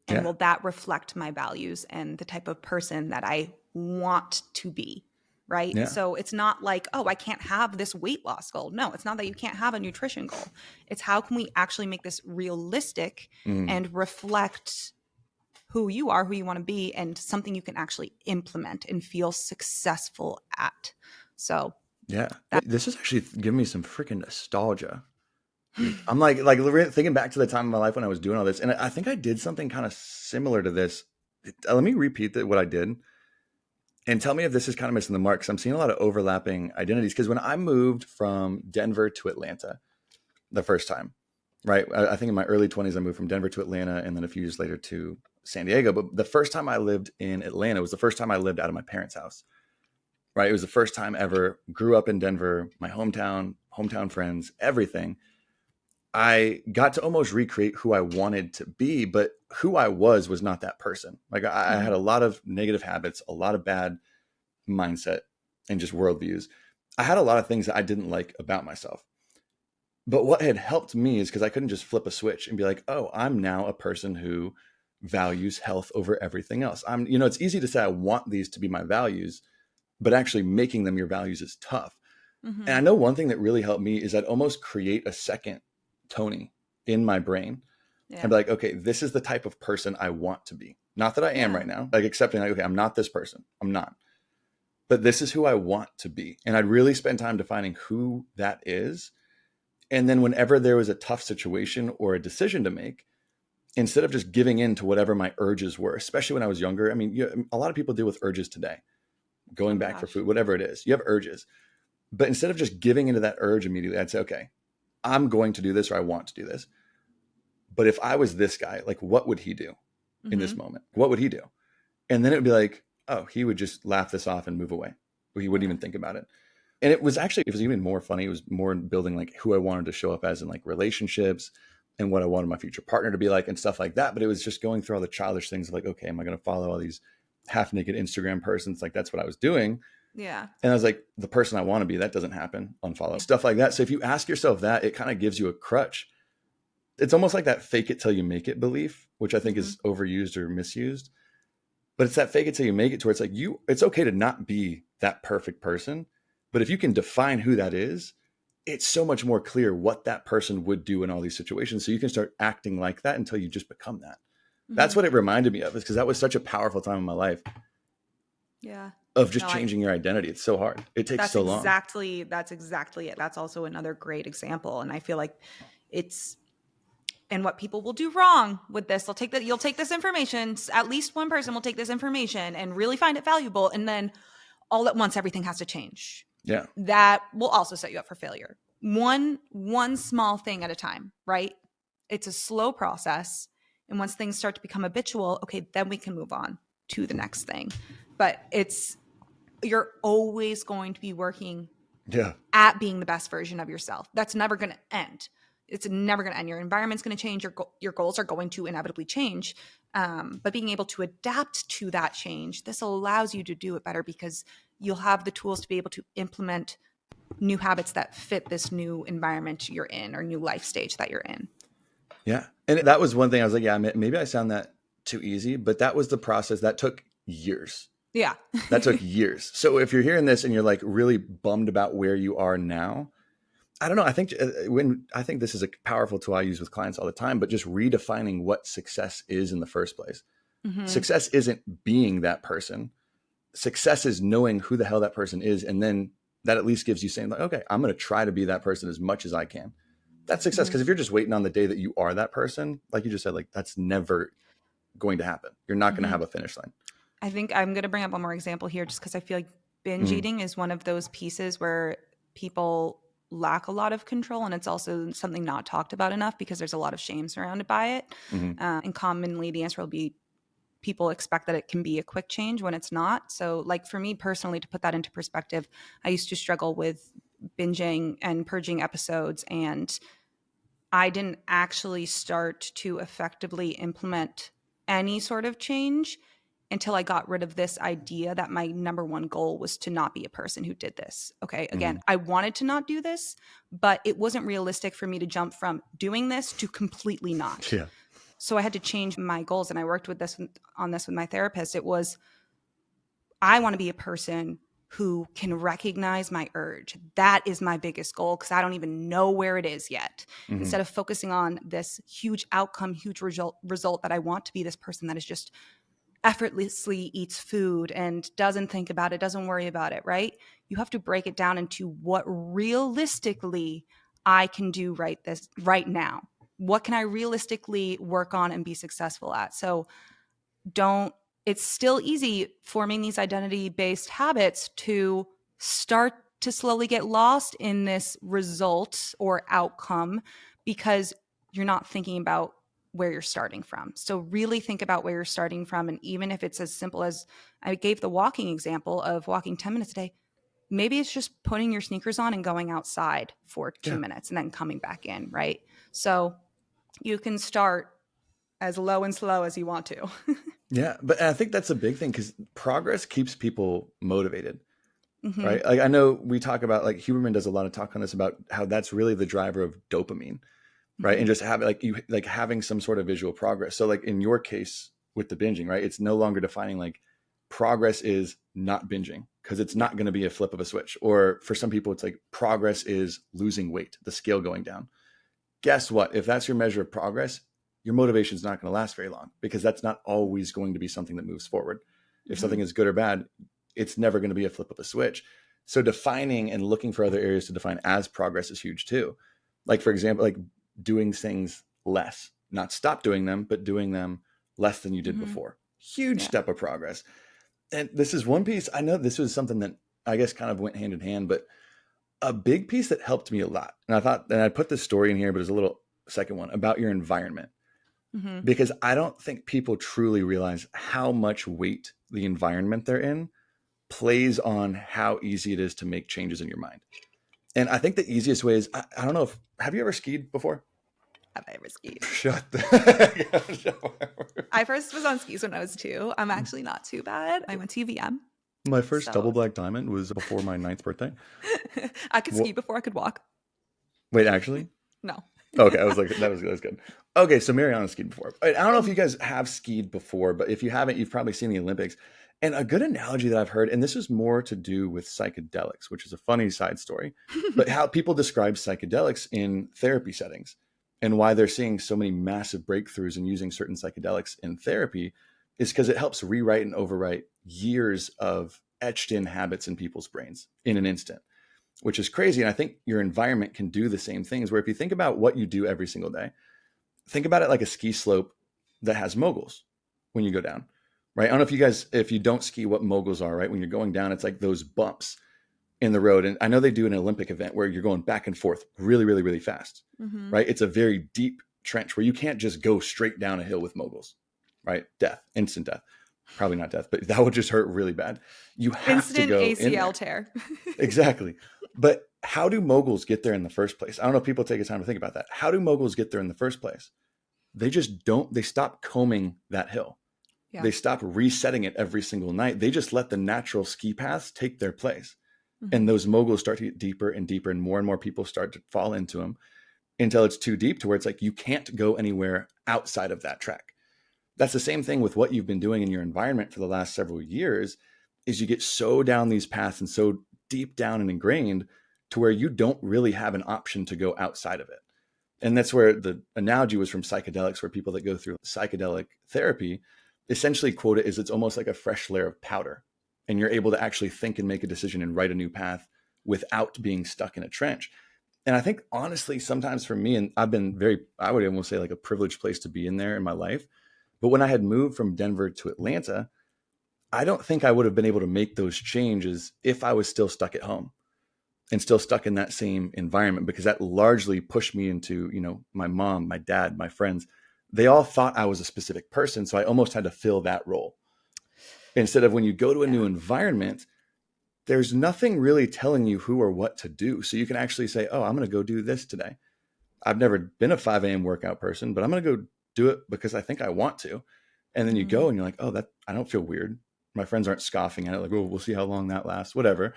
And will that reflect my values and the type of person that I want to be? Right. Yeah. So it's not like, oh, I can't have this weight loss goal. No, it's not that you can't have a nutrition goal. It's how can we actually make this realistic and reflect who you are, who you want to be, and something you can actually implement and feel successful at. So yeah, this is actually giving me some freaking nostalgia. I'm like thinking back to the time of my life when I was doing all this. And I think I did something kind of similar to this. Let me repeat what I did and tell me if this is kind of missing the mark. Because I'm seeing a lot of overlapping identities. Because when I moved from Denver to Atlanta the first time, right? I think in my early 20s, I moved from Denver to Atlanta and then a few years later to San Diego. But the first time I lived in Atlanta was the first time I lived out of my parents' house, right? It was the first time ever. Grew up in Denver, my hometown friends, everything. I got to almost recreate who I wanted to be, but who I was not that person. Like I had a lot of negative habits, a lot of bad mindset and just worldviews. I had a lot of things that I didn't like about myself. But what had helped me is because I couldn't just flip a switch and be like, oh, I'm now a person who values health over everything else. It's easy to say I want these to be my values, but actually making them your values is tough. And I know one thing that really helped me is I'd almost create a second Tony in my brain and be like, okay, this is the type of person I want to be. Not that I am right now, like accepting like, okay, I'm not this person. I'm not, but this is who I want to be. And I'd really spend time defining who that is. And then whenever there was a tough situation or a decision to make, instead of just giving in to whatever my urges were, especially when I was younger, I mean, a lot of people deal with urges today, going back for food, whatever it is, you have urges, but instead of just giving into that urge immediately, I'd say, okay, I'm going to do this or I want to do this. But if I was this guy, like what would he do in this moment? What would he do? And then it would be like, oh, he would just laugh this off and move away. He wouldn't even think about it. And it was even more funny. It was more building like who I wanted to show up as in like relationships and what I wanted my future partner to be like and stuff like that. But it was just going through all the childish things of like, okay, am I going to follow all these half naked Instagram persons? Like that's what I was doing. Yeah. And I was like, the person I want to be, that doesn't happen. Unfollow stuff like that. So if you ask yourself that, it kind of gives you a crutch. It's almost like that fake it till you make it belief, which I think is overused or misused. But it's that fake it till you make it to where it's like it's okay to not be that perfect person. But if you can define who that is, it's so much more clear what that person would do in all these situations. So you can start acting like that until you just become that. That's what it reminded me of, is because that was such a powerful time in my life. Yeah. Of just changing your identity. It's so hard. It takes so long. That's exactly it. That's also another great example. And I feel like and what people will do wrong with this, you'll take this information, at least one person will take this information and really find it valuable. And then all at once, everything has to change. Yeah. That will also set you up for failure. One small thing at a time, right? It's a slow process. And once things start to become habitual, okay, then we can move on to the next thing. But you're always going to be working at being the best version of yourself. That's never going to end. It's never going to end. Your environment's going to change. Your goals are going to inevitably change. But being able to adapt to that change, this allows you to do it better because you'll have the tools to be able to implement new habits that fit this new environment you're in or new life stage that you're in. Yeah. And that was one thing I was like, yeah, maybe I sound that too easy, but that was the process that took years. Yeah. That took years. So if you're hearing this and you're like really bummed about where you are now, I don't know. I think this is a powerful tool I use with clients all the time, but just redefining what success is in the first place. Success isn't being that person. Success is knowing who the hell that person is. And then that at least gives you saying like, okay, I'm going to try to be that person as much as I can. That's success. Because if you're just waiting on the day that you are that person, like you just said, like that's never going to happen. You're not going to have a finish line. I think I'm going to bring up one more example here just because I feel like binge eating is one of those pieces where people lack a lot of control, and it's also something not talked about enough because there's a lot of shame surrounded by it. And commonly the answer will be people expect that it can be a quick change when it's not. So like for me personally, to put that into perspective, I used to struggle with binging and purging episodes, and I didn't actually start to effectively implement any sort of change until I got rid of this idea that my number one goal was to not be a person who did this. Okay. Again, I wanted to not do this, but it wasn't realistic for me to jump from doing this to completely not. Yeah. So I had to change my goals. And I worked on this with my therapist. It was, I want to be a person who can recognize my urge. That is my biggest goal because I don't even know where it is yet. Instead of focusing on this huge outcome, huge result that I want to be this person that is just effortlessly eats food and doesn't think about it, doesn't worry about it, right? You have to break it down into what realistically I can do right now. What can I realistically work on and be successful at? So it's still easy forming these identity-based habits to start to slowly get lost in this result or outcome because you're not thinking about where you're starting from. So really think about where you're starting from. And even if it's as simple as I gave the walking example of walking 10 minutes a day, maybe it's just putting your sneakers on and going outside for 2 minutes and then coming back in, right? So you can start as low and slow as you want to. Yeah. But I think that's a big thing because progress keeps people motivated, right? Like I know we talk about like Huberman does a lot of talk on this about how that's really the driver of dopamine. Right. And just having some sort of visual progress. So like in your case with the binging, right, it's no longer defining like progress is not binging because it's not going to be a flip of a switch. Or for some people, it's like progress is losing weight, the scale going down. Guess what? If that's your measure of progress, your motivation is not going to last very long because that's not always going to be something that moves forward. If something is good or bad, it's never going to be a flip of a switch. So defining and looking for other areas to define as progress is huge too. Like, for example, like doing things less, not stop doing them, but doing them less than you did before. Huge step of progress. And this is one piece. I know this was something that I guess kind of went hand in hand, but a big piece that helped me a lot. And I thought, and I put this story in here, but there's a little second one about your environment, because I don't think people truly realize how much weight the environment they're in plays on how easy it is to make changes in your mind. And I think the easiest way is, I don't know have you ever skied before? have I ever skied? Shut the heck up. I first was on skis when I was 2. I'm actually not too bad. I went to UVM. My first double So black diamond was before my 9th birthday. I could Wha- ski before I could walk. Wait, actually? No. Okay, I was like, that was good. Okay, so Marianna skied before. I don't know if you guys have skied before, but if you haven't, you've probably seen the Olympics. And a good analogy that I've heard, and this is more to do with psychedelics, which is a funny side story, but how people describe psychedelics in therapy settings and why they're seeing so many massive breakthroughs in using certain psychedelics in therapy is because it helps rewrite and overwrite years of etched in habits in people's brains in an instant, which is crazy. And I think your environment can do the same things, where if you think about what you do every single day, think about it like a ski slope that has moguls when you go down, right? I don't know if you guys, if you don't ski, what moguls are, right? When you're going down, it's like those bumps in the road. And I know they do an Olympic event where you're going back and forth really, really, really fast, right? It's a very deep trench where you can't just go straight down a hill with moguls, right? Death, instant death. Probably not death, but that would just hurt really bad. You have Instant to go ACL in there. tear. Exactly. But how do moguls get there in the first place? I don't know if people take the time to think about that. How do moguls get there in the first place? They just don't, they stop combing that hill. Yeah. They stop resetting it every single night. They just let the natural ski paths take their place. And those moguls start to get deeper and deeper, and more people start to fall into them until it's too deep to where it's like you can't go anywhere outside of that track. That's the same thing with what you've been doing in your environment for the last several years, is you get so down these paths and so deep down and ingrained to where you don't really have an option to go outside of it. And that's where the analogy was from psychedelics, where people that go through psychedelic therapy essentially quote it as it's almost like a fresh layer of powder. And you're able to actually think and make a decision and write a new path without being stuck in a trench. And I think honestly, sometimes for me, and I've been very, I would almost say like a privileged place to be in there in my life. But when I had moved from Denver to Atlanta, I don't think I would have been able to make those changes if I was still stuck at home and still stuck in that same environment, because that largely pushed me into, you know, my mom, my dad, my friends, they all thought I was a specific person. So I almost had to fill that role. Instead of when you go to a new environment, there's nothing really telling you who or what to do. So you can actually say, oh, I'm going to go do this today. I've never been a 5 a.m. workout person, but I'm going to go do it because I think I want to. And then you go and you're like, oh, that I don't feel weird. My friends aren't scoffing at it. Like, oh, we'll see how long that lasts, whatever.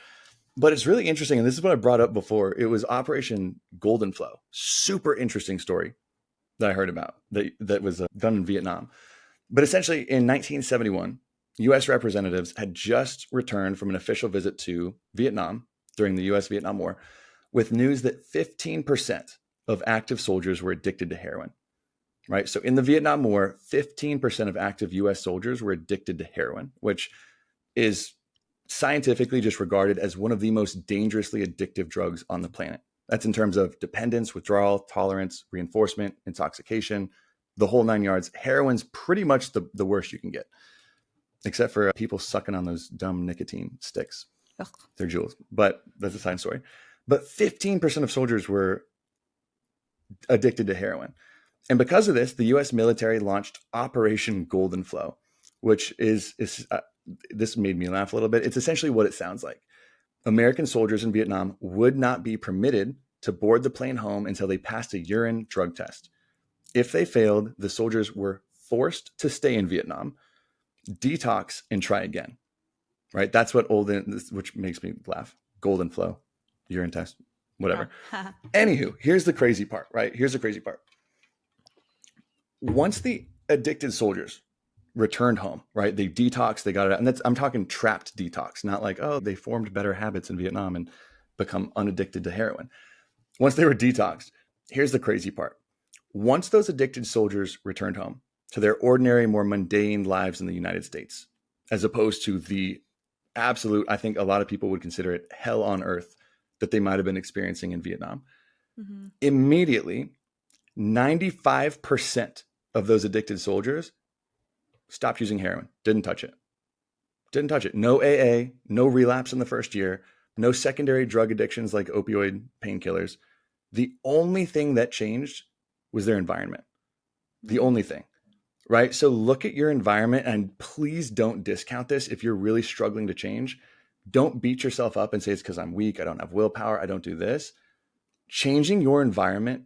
But it's really interesting. And this is what I brought up before. It was Operation Golden Flow. Super interesting story that I heard about that was done in Vietnam. But essentially in 1971, U.S. representatives had just returned from an official visit to Vietnam during the U.S.-Vietnam War with news that 15% of active soldiers were addicted to heroin, right? So in the Vietnam War, 15% of active U.S. soldiers were addicted to heroin, which is scientifically just regarded as one of the most dangerously addictive drugs on the planet. That's in terms of dependence, withdrawal, tolerance, reinforcement, intoxication, the whole 9 yards. Heroin's pretty much the worst you can get, except for people sucking on those dumb nicotine sticks. Ugh. They're jewels, but that's a side story. But 15% of soldiers were addicted to heroin. And because of this, the U.S. military launched Operation Golden Flow, which is this made me laugh a little bit. It's essentially what it sounds like. American soldiers in Vietnam would not be permitted to board the plane home until they passed a urine drug test. If they failed, the soldiers were forced to stay in Vietnam, detox, and try again. Right? That's what which makes me laugh. Golden Flow, urine test, whatever. Anywho, here's the crazy part, right? Here's the crazy part. Once the addicted soldiers returned home, right? They detoxed, they got it out. And I'm talking trapped detox, not like, oh, they formed better habits in Vietnam and become unaddicted to heroin. Once they were detoxed, here's the crazy part. Once those addicted soldiers returned home to their ordinary, more mundane lives in the United States, as opposed to the absolute, I think a lot of people would consider it hell on earth that they might have been experiencing in Vietnam. Immediately, 95% of those addicted soldiers stopped using heroin, didn't touch it. No AA, no relapse in the first year, no secondary drug addictions like opioid painkillers. The only thing that changed was their environment. The only thing, right? So look at your environment, and please don't discount this. If you're really struggling to change, don't beat yourself up and say it's because I'm weak, I don't have willpower, I don't do this. Changing your environment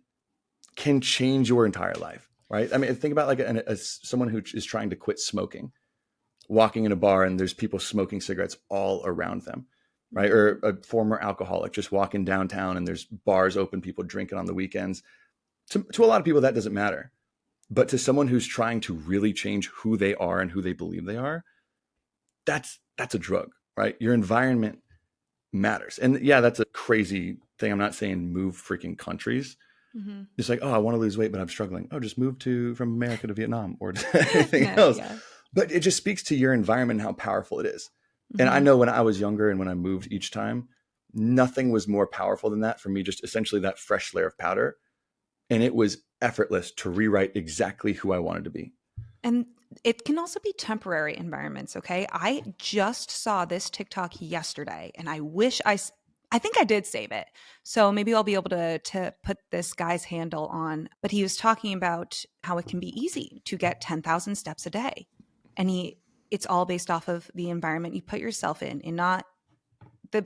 can change your entire life, right? I mean, think about like someone who is trying to quit smoking, walking in a bar and there's people smoking cigarettes all around them, right? Or a former alcoholic just walking downtown and there's bars open, people drinking on the weekends. To a lot of people, that doesn't matter. But to someone who's trying to really change who they are and who they believe they are, that's a drug, right? Your environment matters. And yeah, that's a crazy thing. I'm not saying move freaking countries. It's like, oh, I want to lose weight, but I'm struggling. Oh, just move from America to Vietnam or anything else. Yeah. But it just speaks to your environment and how powerful it is. And I know when I was younger and when I moved each time, nothing was more powerful than that for me, just essentially that fresh layer of powder. And it was effortless to rewrite exactly who I wanted to be. And it can also be temporary environments, okay? I just saw this TikTok yesterday, and I wish I think I did save it. So maybe I'll be able to put this guy's handle on. But he was talking about how it can be easy to get 10,000 steps a day. And it's all based off of the environment you put yourself in, and not the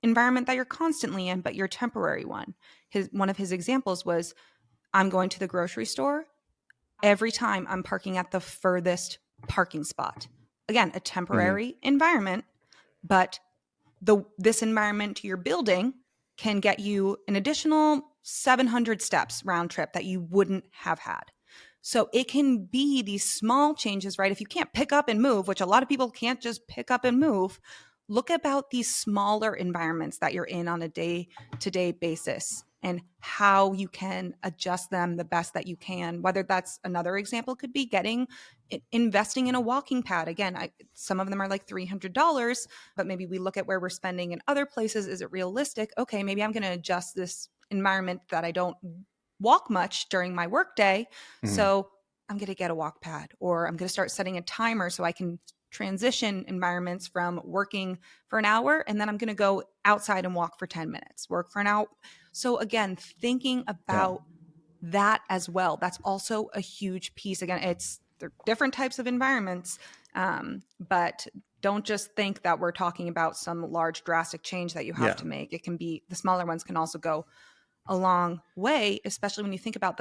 environment that you're constantly in, but your temporary one. One of his examples was, I'm going to the grocery store. Every time I'm parking at the furthest parking spot. Again, a temporary environment, but this environment you're building can get you an additional 700 steps round trip that you wouldn't have had. So it can be these small changes, right? If you can't pick up and move, which a lot of people can't just pick up and move, look about these smaller environments that you're in on a day-to-day basis and how you can adjust them the best that you can. Whether that's, another example could be investing in a walking pad. Again, some of them are like $300, but maybe we look at where we're spending in other places. Is it realistic? Okay, maybe I'm going to adjust this environment that I don't walk much during my workday. So I'm going to get a walk pad, or I'm going to start setting a timer so I can transition environments from working for an hour, and then I'm going to go outside and walk for 10 minutes, work for an hour. So again, thinking about that as well, that's also a huge piece. Again, they're different types of environments, but don't just think that we're talking about some large drastic change that you have to make. It can be, the smaller ones can also go a long way, especially when you think about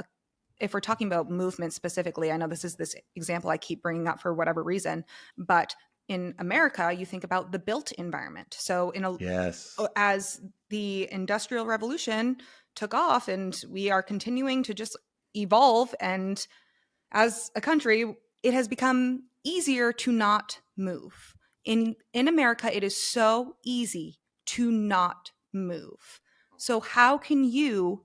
if we're talking about movement specifically. I know this example I keep bringing up for whatever reason, but in America, you think about the built environment. So as the Industrial Revolution took off and we are continuing to just evolve, and as a country, it has become easier to not move. In America, it is so easy to not move. So how can you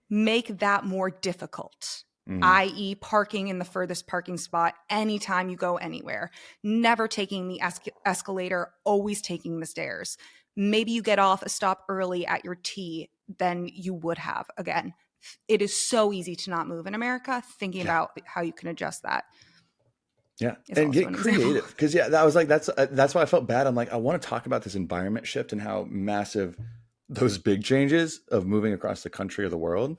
make that more difficult? I.e. parking in the furthest parking spot anytime you go anywhere, never taking the escalator, always taking the stairs. Maybe you get off a stop early at your T than you would have. Again, it is so easy to not move in America. Thinking about how you can adjust that. Yeah. And get creative. Because that was like, that's why I felt bad. I'm like, I want to talk about this environment shift and how massive those big changes of moving across the country or the world.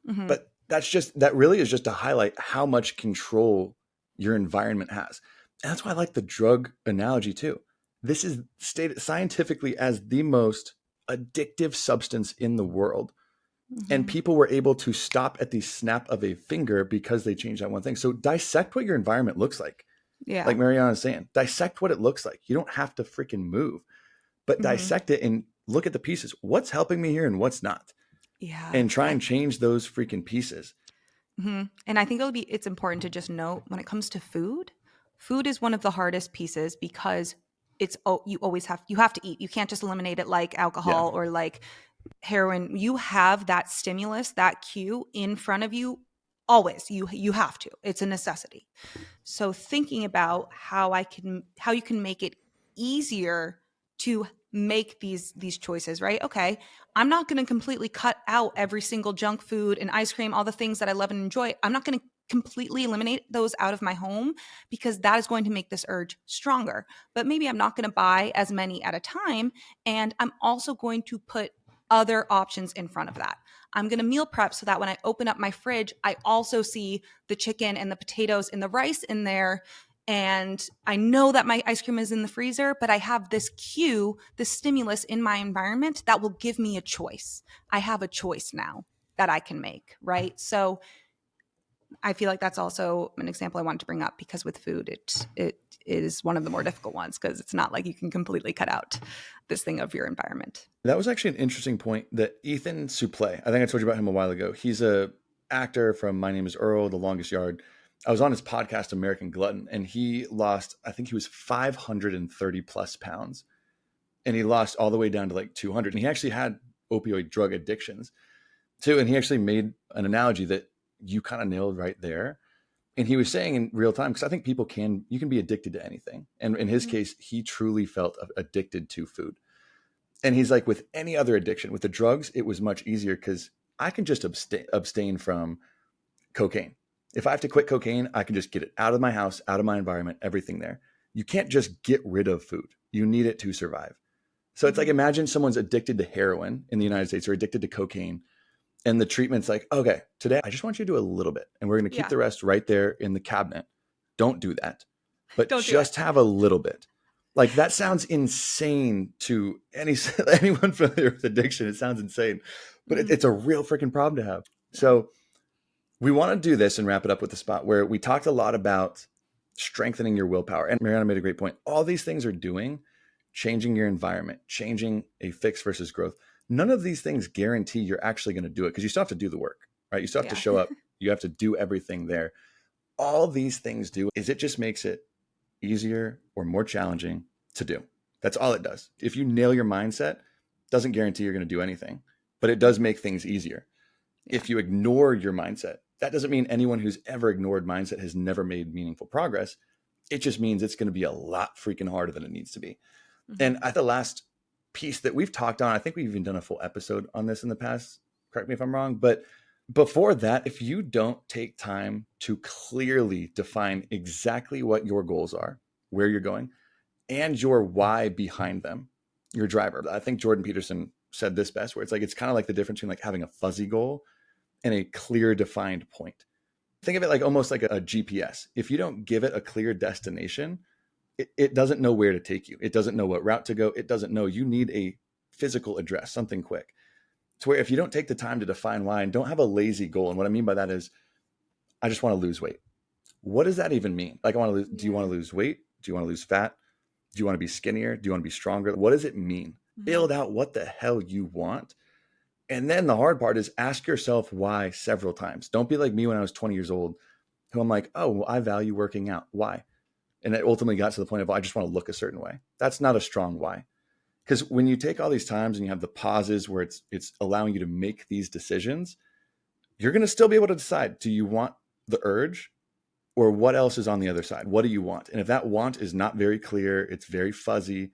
But that really is just to highlight how much control your environment has. And that's why I like the drug analogy too. This is stated scientifically as the most addictive substance in the world. And people were able to stop at the snap of a finger because they changed that one thing. So dissect what your environment looks like. Yeah. Like Marianna is saying, dissect what it looks like. You don't have to freaking move, but dissect it and look at the pieces. What's helping me here and what's not? Yeah. And try and change those freaking pieces. And I think it's important to just note, when it comes to food is one of the hardest pieces, because you have to eat. You can't just eliminate it like alcohol or like heroin. You have that stimulus, that cue in front of you always. You have to. It's a necessity. So thinking about how you can make it easier to make these choices, right? Okay, I'm not going to completely cut out every single junk food and ice cream, all the things that I love and enjoy. I'm not going to completely eliminate those out of my home, because that is going to make this urge stronger. But maybe I'm not going to buy as many at a time, and I'm also going to put other options in front of that. I'm going to meal prep so that when I open up my fridge, I also see the chicken and the potatoes and the rice in there. And I know that my ice cream is in the freezer, but I have this cue, this stimulus in my environment that will give me a choice. I have a choice now. that I can make, right? So I feel like that's also an example I wanted to bring up, because with food, it is one of the more difficult ones, because it's not like you can completely cut out this thing of your environment. That was actually an interesting point that Ethan Suplee, I think I told you about him a while ago. He's a actor from My Name is Earl, The Longest Yard. I was on his podcast, American Glutton, and he lost, I think he was 530 plus pounds. And he lost all the way down to like 200. And he actually had opioid drug addictions too. And he actually made an analogy that you kind of nailed right there. And he was saying in real time, because I think you can be addicted to anything. And in his case, he truly felt addicted to food. And he's like, with any other addiction, with the drugs, it was much easier because I can just abstain from cocaine. If I have to quit cocaine, I can just get it out of my house, out of my environment, everything there. You can't just get rid of food. You need it to survive. So it's like, imagine someone's addicted to heroin in the United States or addicted to cocaine. And the treatment's like, okay, today I just want you to do a little bit. And we're going to keep the rest right there in the cabinet. Don't do that. But just have a little bit. Like, that sounds insane to anyone familiar with addiction. It sounds insane. But it's a real freaking problem to have. So we want to do this and wrap it up with the spot where we talked a lot about strengthening your willpower. And Marianna made a great point. All these things are doing, changing your environment, changing a fix versus growth. None of these things guarantee you're actually going to do it, because you still have to do the work, right? You still have to show up. You have to do everything there. All these things do is it just makes it easier or more challenging to do. That's all it does. If you nail your mindset, doesn't guarantee you're going to do anything, but it does make things easier. If you ignore your mindset, that doesn't mean anyone who's ever ignored mindset has never made meaningful progress. It just means it's going to be a lot freaking harder than it needs to be. And at the last piece that we've talked on, I think we've even done a full episode on this in the past. Correct me if I'm wrong. But before that, if you don't take time to clearly define exactly what your goals are, where you're going, and your why behind them, your driver. I think Jordan Peterson said this best, where it's kind of like the difference between like having a fuzzy goal and a clear defined point. Think of it like almost like a GPS. If you don't give it a clear destination, it doesn't know where to take you. It doesn't know what route to go. It doesn't know. You need a physical address, something quick. To where if you don't take the time to define why and don't have a lazy goal, and what I mean by that is, I just want to lose weight. What does that even mean? Like, do you want to lose weight? Do you want to lose fat? Do you want to be skinnier? Do you want to be stronger? What does it mean? Build out what the hell you want. And then the hard part is ask yourself why several times. Don't be like me when I was 20 years old, who I'm like, oh, well, I value working out. Why? And it ultimately got to the point of, I just want to look a certain way. That's not a strong why. Because when you take all these times and you have the pauses where it's allowing you to make these decisions, you're going to still be able to decide, do you want the urge, or what else is on the other side? What do you want? And if that want is not very clear, it's very fuzzy,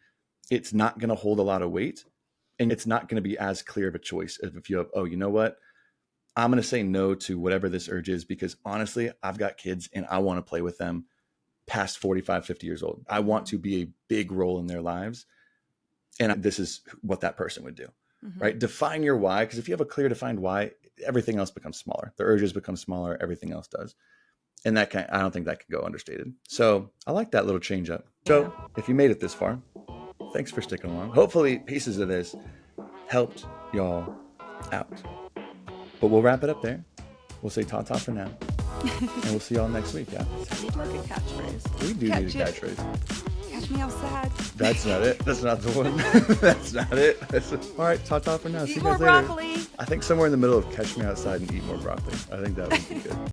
it's not going to hold a lot of weight, and it's not going to be as clear of a choice as if you have, oh, you know what? I'm going to say no to whatever this urge is, because honestly, I've got kids and I want to play with them past 45, 50 years old. I want to be a big role in their lives. And this is what that person would do, right? Define your why. Because if you have a clear defined why, everything else becomes smaller. The urges become smaller. Everything else does. And I don't think that can go understated. So I like that little change up. So if you made it this far, thanks for sticking along. Hopefully pieces of this helped y'all out. But we'll wrap it up there. We'll say ta-ta for now. And we'll see y'all next week. Yeah. We'd like a catchphrase. We do need a catchphrase. Catch me outside. That's not it. That's not the one. That's not it. All right. Ta-ta for now. See you guys later. Eat more broccoli. I think somewhere in the middle of catch me outside and eat more broccoli. I think that would be good.